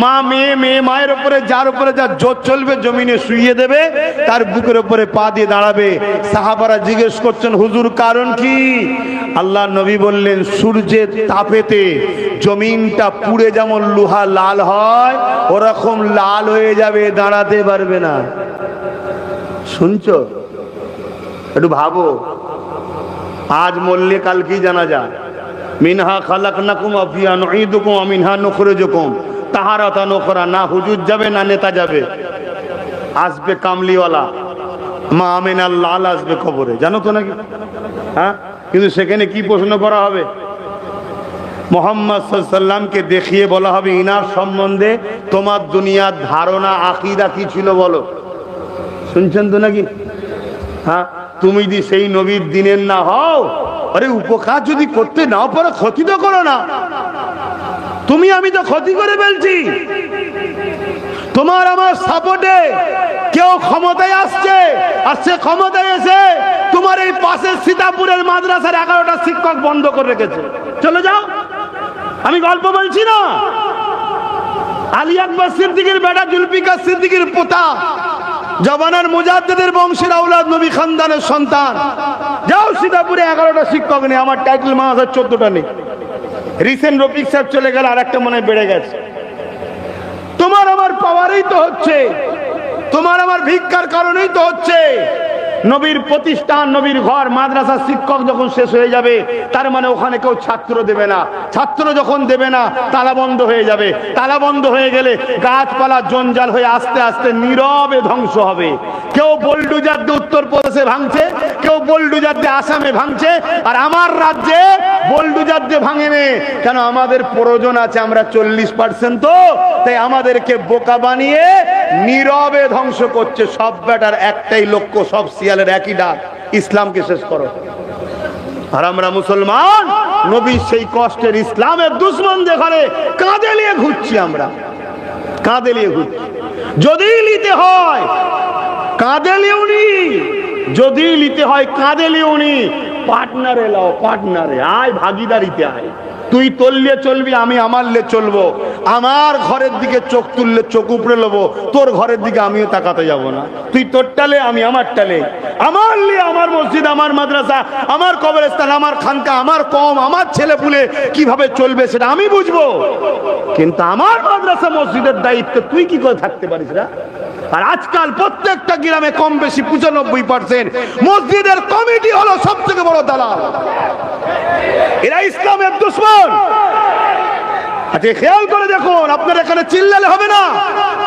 মা মেয়ে, মেয়ে মায়ের উপরে, যার উপরে যার জোর চলবে জমিনে শুইয়ে দেবে, তার বুকের উপরে পা দিয়ে দাঁড়াবে। সাহাবারা জিজ্ঞেস করছেন, হুজুর কারণ কি? আল্লাহ নবী বললেন, সূর্যের তাপেতে জমিনটা পুড়ে যেমন লোহা লাল হয়, ওরকম লাল হয়ে যাবে, দাঁড়াতে পারবে না। শুনছো? একটু ভাবো, আজ মরলে কাল কি জানা যায়? মিনহা খালাকনাকুম ওয়া ফিহা নুঈদুকুম ওয়া মিনহা নুখরিজুকুম তাহারাতান উখরা। না হুজুর যাবে না নেতা যাবে, আসবে কামলিওয়ালা মা আমিনার লাল আসবে কবরে, জানো তো নাকি? হ্যাঁ, কিন্তু সেখানে কি প্রশ্ন করা হবে? মুহাম্মদ সাল্লাল্লাহু আলাইহি সাল্লামকে দেখিয়ে বলা হবে, ইনার সম্বন্ধে তোমার দুনিয়ার ধারণা আকীদা কি ছিল বলো। শুনছেন তো নাকি? হ্যাঁ, তুমি যদি সেই নবীর দিনের না হও, আরে উপকার যদি করতে নাও পারো, ক্ষতি তো করো না। তুমি আমি তো ক্ষতি করে ফেলছি। তোমার আমার সাপোর্টে কেউ ক্ষমতায় আসছে, আর সে ক্ষমতায় এসে তোমার এই পাশের সীতাপুরের মাদ্রাসার 11টা শিক্ষক বন্ধ করে রেখেছে। চলে যাও, আমি গল্প বলছি না। আলী আকবর সিদ্দিকীর বেটা জুলফিকার সিদ্দিকীর পোতা, জবানার মুজাদ্দিদের বংশের আওলাদ, নবী খানদানের সন্তান। যাও সীতাপুরে 11টা শিক্ষক নেই, আমার টাইটেল মাদ্রাসার 14টা নেই। রিসেন্ট রফিক সাহেব চলে গেল, আর একটা মনে বেড়ে গেছে। তোমার আমার পাওয়ারই তো হচ্ছে, তোমার আমার ভিক্ষার কারণেই তো হচ্ছে। নবীর প্রতিষ্ঠান, নবীর ঘর, মাদ্রাসার শিক্ষক যখন শেষ হয়ে যাবে, তার মানে ওখানে কেউ ছাত্র দেবে না। ছাত্র যখন দেবে না, তালা বন্ধ হয়ে যাবে। তালা বন্ধ হয়ে গেলে গাছপালা জঞ্জাল হয়ে আস্তে আস্তে নীরবে ধ্বংস হবে। কেউ বোলডুজার দিয়ে উত্তরপ্রদেশে ভাঙছে, কেউ বোলডুজার দিয়ে আসামে ভাঙছে, আর আমার রাজ্যে বোলডুজার দিয়ে ভাঙেনি। কেন? আমাদের প্রয়োজন আছে, আমরা 40% তো, তাই আমাদেরকে বোকা বানিয়ে নীরবে ধ্বংস করছে। সব বেটার একটাই লক্ষ্য, সব শিয়ালের একই ডাক, ইসলামকে শেষ করো। আর আমরা মুসলমান নবীর সেই কষ্টের ইসলামের দুশ্মনদের ঘরে কাঁধে নিয়ে ঘুরছি, আমরা কাঁধে নিয়ে ঘুরছি। যদি নিতে হয় কাঁধে লিউনি, যদি নিতে হয় কাঁধে লিউনি, পার্টনারে লাও, পার্টনারে আয়, ভাগিদারিতে আয়। তুই তললে চলবি, আমি আমার লে চলবো। আমার ঘরের দিকে চোখ তুললে চোখ উপড়ে নেবো, তোর ঘরের দিকে আমিও তাকাতে যাব না। তুই তোর টালে, আমি আমার টালে। আমার লে আমার মসজিদ, আমার মাদ্রাসা, আমার কবরস্থান, আমার খানকা, আমার কম, আমার ছেলে পুলে কিভাবে চলবে সেটা আমি বুঝবো। কিন্তু আমার মাদ্রাসা মসজিদের দায়িত্ব তুই কি করে থাকতে পারিস না? আর আজকাল প্রত্যেকটা গ্রামে কম বেশি 95% মসজিদের কমিটি হলো সব থেকে বড় দালাল। এরা ইসলামের দুশ্মন। আচ্ছা, খেয়াল করে দেখুন, আপনার এখানে চিল্লালে হবে না।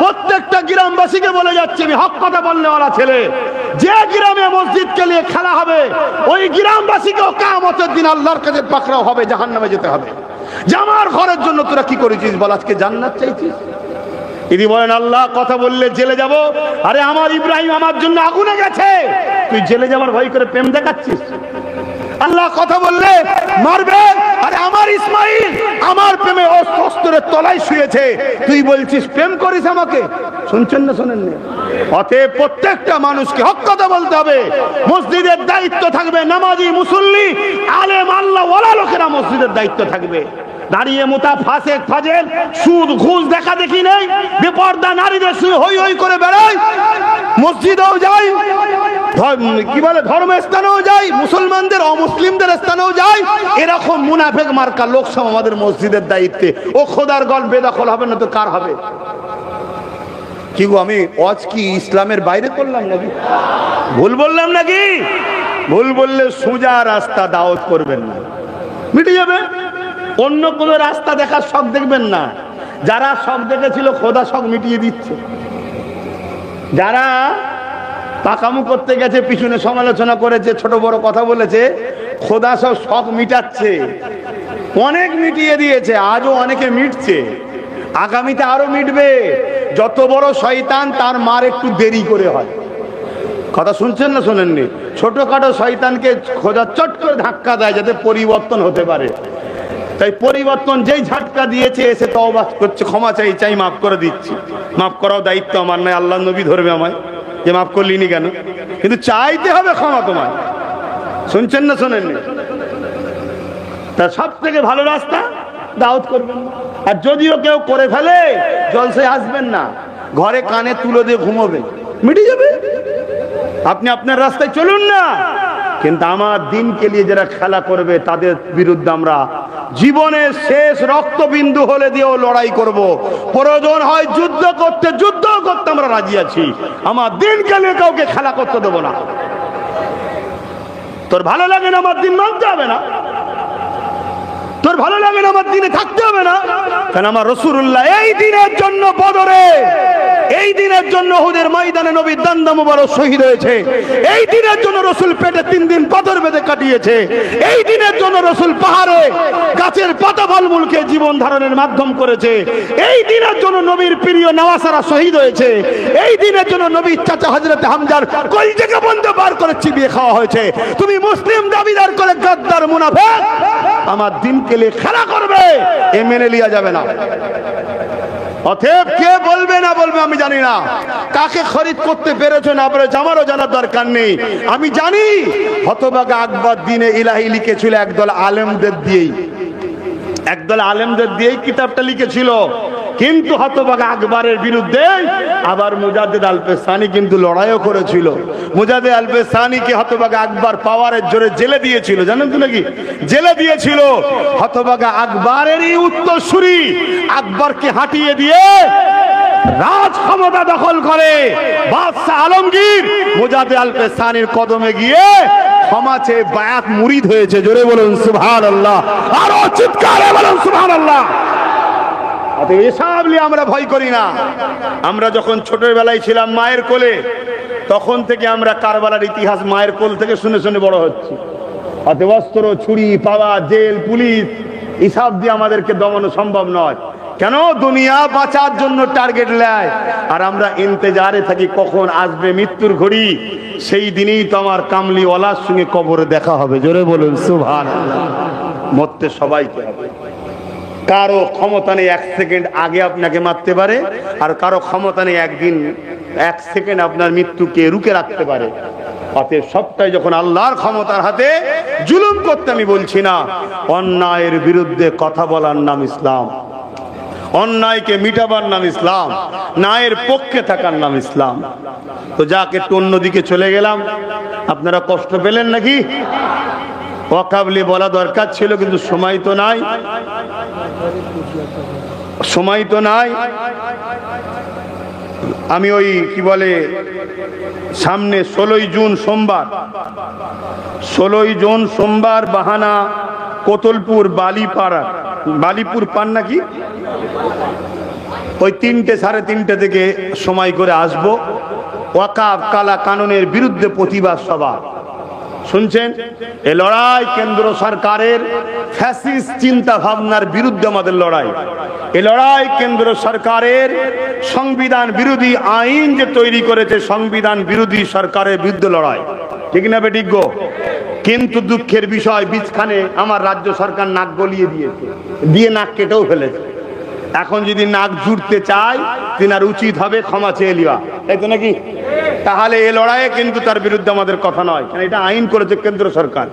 প্রত্যেকটা গ্রামবাসীকে বলে যাচ্ছে, আমি হক কথা বলনেওয়ালা ছেলে। যে গ্রামে মসজিদকে নিয়ে খেলা হবে, ওই গ্রামবাসীকেও কিয়ামতের দিন আল্লাহর কাছে পাকড়াও হবে, জাহান্নামে যেতে হবে। যে আমার ঘরের জন্য তোরা কি করেছিস বল? আজকে জান্নাত চাইছিস? যদি বলেন আল্লাহ কথা বললে জেলে যাব, আরে আমার ইব্রাহিম আমার জন্য আগুনে গেছে, তুই জেলে যাবার ভয় করে প্রেম দেখাচ্ছিস? আল্লাহ কথা বললে মারবে, আরে আমার ইসমাইল আমার প্রেমে অস্ত্রের তলায় শুয়েছে, তুই বলছিস প্রেম করিস আমাকে? শুনছেন না শোনেন না? অতএব প্রত্যেকটা মানুষকে হক কথা বলতে হবে। মসজিদের দায়িত্ব থাকবে নামাজি মুসল্লি আলেম আল্লাহ ওয়ালা লোকেরা মসজিদের দায়িত্ব থাকবে। দাঁড়িয়ে মোতা ফাসেক ফাজেল সুদ ঘুষ দেখা দেখি নেই, বেপর্দা নারীদের সঙ্গে হই হই করে বেড়ায়, মসজিদেও যাই, কি বলে ধর্মস্থানেও যাই, মুসলমানদের অমুসলিমদের স্থানেও যাই, এরকম মুনাফেক মার্কা লোক সব আমাদের মসজিদের দায়িত্বে। ও খোদার গল বেদখল হবে না তো কার হবে? কি গো, আমি ওয়াজ কি ইসলামের বাইরে করলাম নাকি? ভুল বললাম নাকি? ভুল বললে সোজা রাস্তা দাওয়াত করবেন না, মিটে যাবে। অন্য কোনো রাস্তা দেখার শখ দেখবেন না। যারা শখ দেখেছিল খোদা শখ মিটিয়ে দিচ্ছে। যারা পাকামু করতে গেছে, পিছনে সমালোচনা করেছে, ছোট বড় কথা বলেছে, খোদা সব শখ মিটাচ্ছে, অনেক মিটিয়ে দিয়েছে, আজও অনেকে মিটছে, আগামীতে আরো মিটবে। যত বড় শয়তান তার মার একটু দেরি করে হয়। কথা শুনছেন না শোনেননি? ছোটখাটো শয়তানকে খোদা চট করে ধাক্কা দেয় যাতে পরিবর্তন হতে পারে। তাই পরিবর্তন যেই ঝাটকা দিয়েছে এসে তওবা করছে, ক্ষমা চাই চাই মাফ করে দিচ্ছি। মাফ করাও দায়িত্ব আমার নয়, আল্লাহ নবী ধরবে আমায় যে মাফ করলিনি কেন, কিন্তু চাইতে হবে ক্ষমা তোমায়। শুনছেন না শোনেননি? তা সব থেকে ভালো রাস্তা দাওয়াত করবেন। আর যদিও কেউ করে ফেলে জলসায় আসবেন না, ঘরে কানে তুলো দিয়ে ঘুমোবেন, মিটে যাবে। আপনি আপনার রাস্তায় চলুন না, কিন্তু আমার দিনকে নিয়ে যারা খেলা করবে তাদের বিরুদ্ধে আমরা জীবনের শেষ রক্তবিন্দু হলে দিয়েও লড়াই করব। প্রয়োজন হয় যুদ্ধ করতে আমরা রাজি আছি। আমার দিনকে নিয়ে কাউকে খেলা করতে দেবো না। তোর ভালো লাগে না আমার দিন মানতে হবে না, তোর ভালো লাগে না আমার দিনে থাকতে হবে না, কারণ আমার রাসূলুল্লাহ এই দিনের জন্য বদরে, এই দিনের জন্য উহুদের ময়দানে নবীর দান্দা মুবারক শহীদ হয়েছে, এই দিনের জন্য রাসূল পেটে 3 দিন পাথর বেঁধে কাটিয়েছে, এই দিনের জন্য রাসূল পাহাড়ে গাছের পাতা ফলমূলকে জীবন ধারণের মাধ্যম করেছে, এই দিনের জন্য নবীর প্রিয় নওয়াসারা শহীদ হয়েছে, এই দিনের জন্য নবীর চাচা হযরত হামজার কলিজাকে বন্ধ বার করে চিবিয়ে খাওয়া হয়েছে। তুমি মুসলিম দাবিদার করে গাদ্দার মুনাফিক আমার দিনকে নিয়ে খেলা করবে, এ মেনে লিয়া যাবে না। অতএব কে বলবে না বলবে আমি জানি না, কাকে খরিদ করতে পেরেছো না পেরেছো আমারও জানার দরকার নেই। আমি জানি হতভাগা আকবর দিনে ইলাহি লিখেছিল একদল আলেমদের দিয়েই কিতাবটা লিখেছিল, কিন্তু হতভাগা আকবরের বিরুদ্ধে আবার মুজাদ্দিদ আল-পেসানি কিন্তু লড়াইও করেছিল। মুজাদ্দিদ আল-পেসানিকে হতভাগা আকবর পাওয়ারের জোরে জেলে দিয়েছিল, জানেন তো নাকি? জেলে দিয়েছিল। হতভাগা আকবরেরই উত্তরসূরি আকবরকে হাঁটিয়ে দিয়ে রাজ ক্ষমতা দখল করে বাদশা আলমগীর মুজাদ্দিদ আল-পেসানির কদমে গিয়ে ক্ষমা চেয়ে বায়াত মুরিদ হয়েছে। জোরে বলুন সুবহানাল্লাহ, আরো চিৎকারে বলুন সুবহানাল্লাহ। এসব নিয়ে আমরা ভয় করি না। আমরা যখন ছোটবেলায় ছিলাম মায়ের কোলে, তখন থেকে আমরা কারবালার ইতিহাস মায়ের কোল থেকে শুনে শুনে বড় হচ্ছি। অতএব অস্ত্র, ছুরি, পাওয়া, জেল, পুলিশ এসব দিয়ে আমাদেরকে দমানো সম্ভব নয়। কেন? দুনিয়া বাঁচার জন্য টার্গেট নেয়, আর আমরা ইন্তেজারে থাকি কখন আসবে মৃত্যুর ঘড়ি। সেই দিনেই তো আমার কামলিওয়ালার সঙ্গে কবরে দেখা হবে। জোরে বলুন সুবহানাল্লাহ। মরতে সবাইকে হবে। কারো ক্ষমতা নেই 1 সেকেন্ড আগে আপনাকে মারতে পারে, আর কারো ক্ষমতা নেই একদিন 1 সেকেন্ড আপনার মৃত্যুকে রুখে রাখতে পারে। অতএব সবটাই যখন আল্লাহর ক্ষমতার হাতে, জুলুম করতে আমি বলছি না, অন্যায়ের বিরুদ্ধে কথা বলার নাম ইসলাম, অন্যায়কে মিটাবার নাম ইসলাম, ন্যায়ের পক্ষে থাকার নাম ইসলাম। তো যাক, একটু অন্যদিকে চলে গেলাম, আপনারা কষ্ট পেলেন নাকি? ওয়াকাবলি বলা দরকার ছিল, কিন্তু সময় তো নাই, সময় তো নাই। আমি ওই কি বলে সামনে 16ই জুন সোমবার, 16ই জুন সোমবার বাহানা কোতলপুর বালিপুর পান নাকি, ওই 3টে সাড়ে 3টে থেকে সময় করে আসবো। ওয়াকাফ কালা কানুনের বিরুদ্ধে প্রতিবাদ সভা। শুনছেন? এই লড়াই কেন্দ্র সরকারের ফ্যাসিস্ট চিন্তা ভাবনার বিরুদ্ধে আমাদের লড়াই। এই লড়াই কেন্দ্র সরকারের সংবিধান বিরোধী আইন যে তৈরি করেছে, সংবিধান বিরোধী সরকারের বিরুদ্ধে লড়াই, ঠিক না বেঠিক গো? কিন্তু দুঃখের বিষয়, বীজখানে আমার রাজ্য সরকার নাক গলিয়ে দিয়েছে, দিয়ে নাক কেটেও ফেলেছে। এখন যদি নাক জুড়তে চায়, তিনার উচিত হবে ক্ষমা চেয়ে লিয়া, তাই তো নাকি? তাহলে এই লড়াইয়ে কিন্তু তার বিরুদ্ধে আমাদের কথা নয়, কারণ এটা আইন করেছে কেন্দ্র সরকার।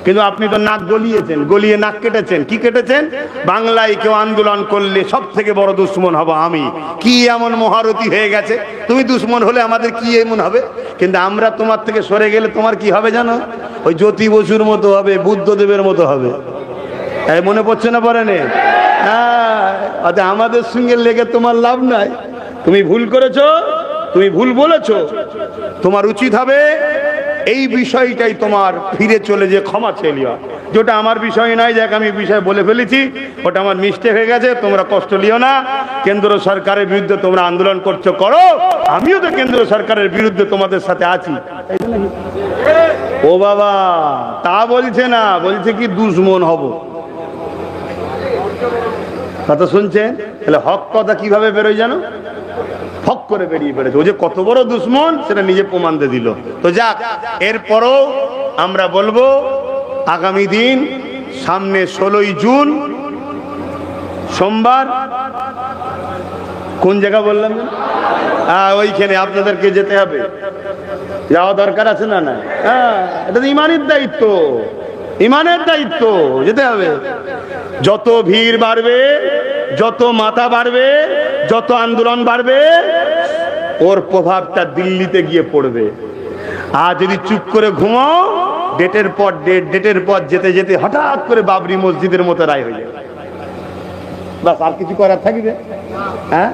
কিন্তু আপনি তো নাক গলিয়েছেন, গলিয়ে নাক কেটেছেন। কি কেটেছেন? বাংলায় কেউ আন্দোলন করলে সব থেকে বড় দুশ্মন হব আমি। কি এমন মহারথী হয়ে গেছে, তুমি দুশ্মন হলে আমাদের কি এমন হবে? কিন্তু আমরা তোমার থেকে সরে গেলে তোমার কি হবে জানো? ওই জ্যোতি বসুর মতো হবে, বুদ্ধদেবের মতো হবে। তাই মনে পড়ছে না? পরে নে, হ্যাঁ, আমাদের সঙ্গে লেগে তোমার লাভ নাই। তুমি ভুল করেছো, তুমি ভুল বলেছো, তোমার উচিত হবে এই বিষয়টাই তোমার ফিরে চলে যে ক্ষমা চেয়ে লিও। যেটা আমার বিষয় নয়, যাক আমি বিষয় বলে ফেলেছি, ওটা আমার মিস্টেক হয়ে গেছে, তোমরা কষ্ট লিও না। কেন্দ্র সরকারের বিরুদ্ধে তোমরা আন্দোলন করছো, করো, আমিও তো কেন্দ্র সরকারের বিরুদ্ধে তোমাদের সাথে আছি। ও বাবা, তা বলছে না, বলছে কি দুশ্মন হব। কথা শুনছেন? তাহলে হক কথা কিভাবে বেরোয় জানো? হক করে বেরিয়ে পড়েছে। ও যে কত বড় দুশ্মন সেটা নিজে প্রমাণ দিয়ে দিল। তো যাক, এরপরও আমরা বলবো আগামী দিন সামনে 16ই জুন সোমবার, কোন জায়গা বললাম? ওইখানে আপনাদেরকে যেতে হবে, যাওয়া দরকার আছে না? না, হ্যাঁ, এটা তো ইমানের দায়িত্ব, ইমানের দায়িত্ব, যেতে হবে। যত ভিড় বাড়বে, যত মাথা বাড়বে, যত আন্দোলন বাড়বে, ওর প্রভাবটা দিল্লিতে গিয়ে পড়বে। আর যদি চুপ করে ঘুমাও, ডেটের পর ডেট, ডেটের পর যেতে যেতে হঠাৎ করে বাবরি মসজিদের মতো রায় হয়ে যাবে। বাস, আর কিছু করার থাকবে? হ্যাঁ,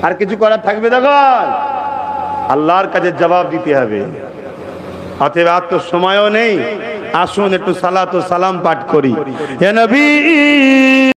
আর কিছু করার থাকবে? দেখো, আল্লাহর কাছে জবাব দিতে হবে। অতএব আর তো সময়ও নেই, আসুন একটু সালাত ও সালাম পাঠ করি। হে নবী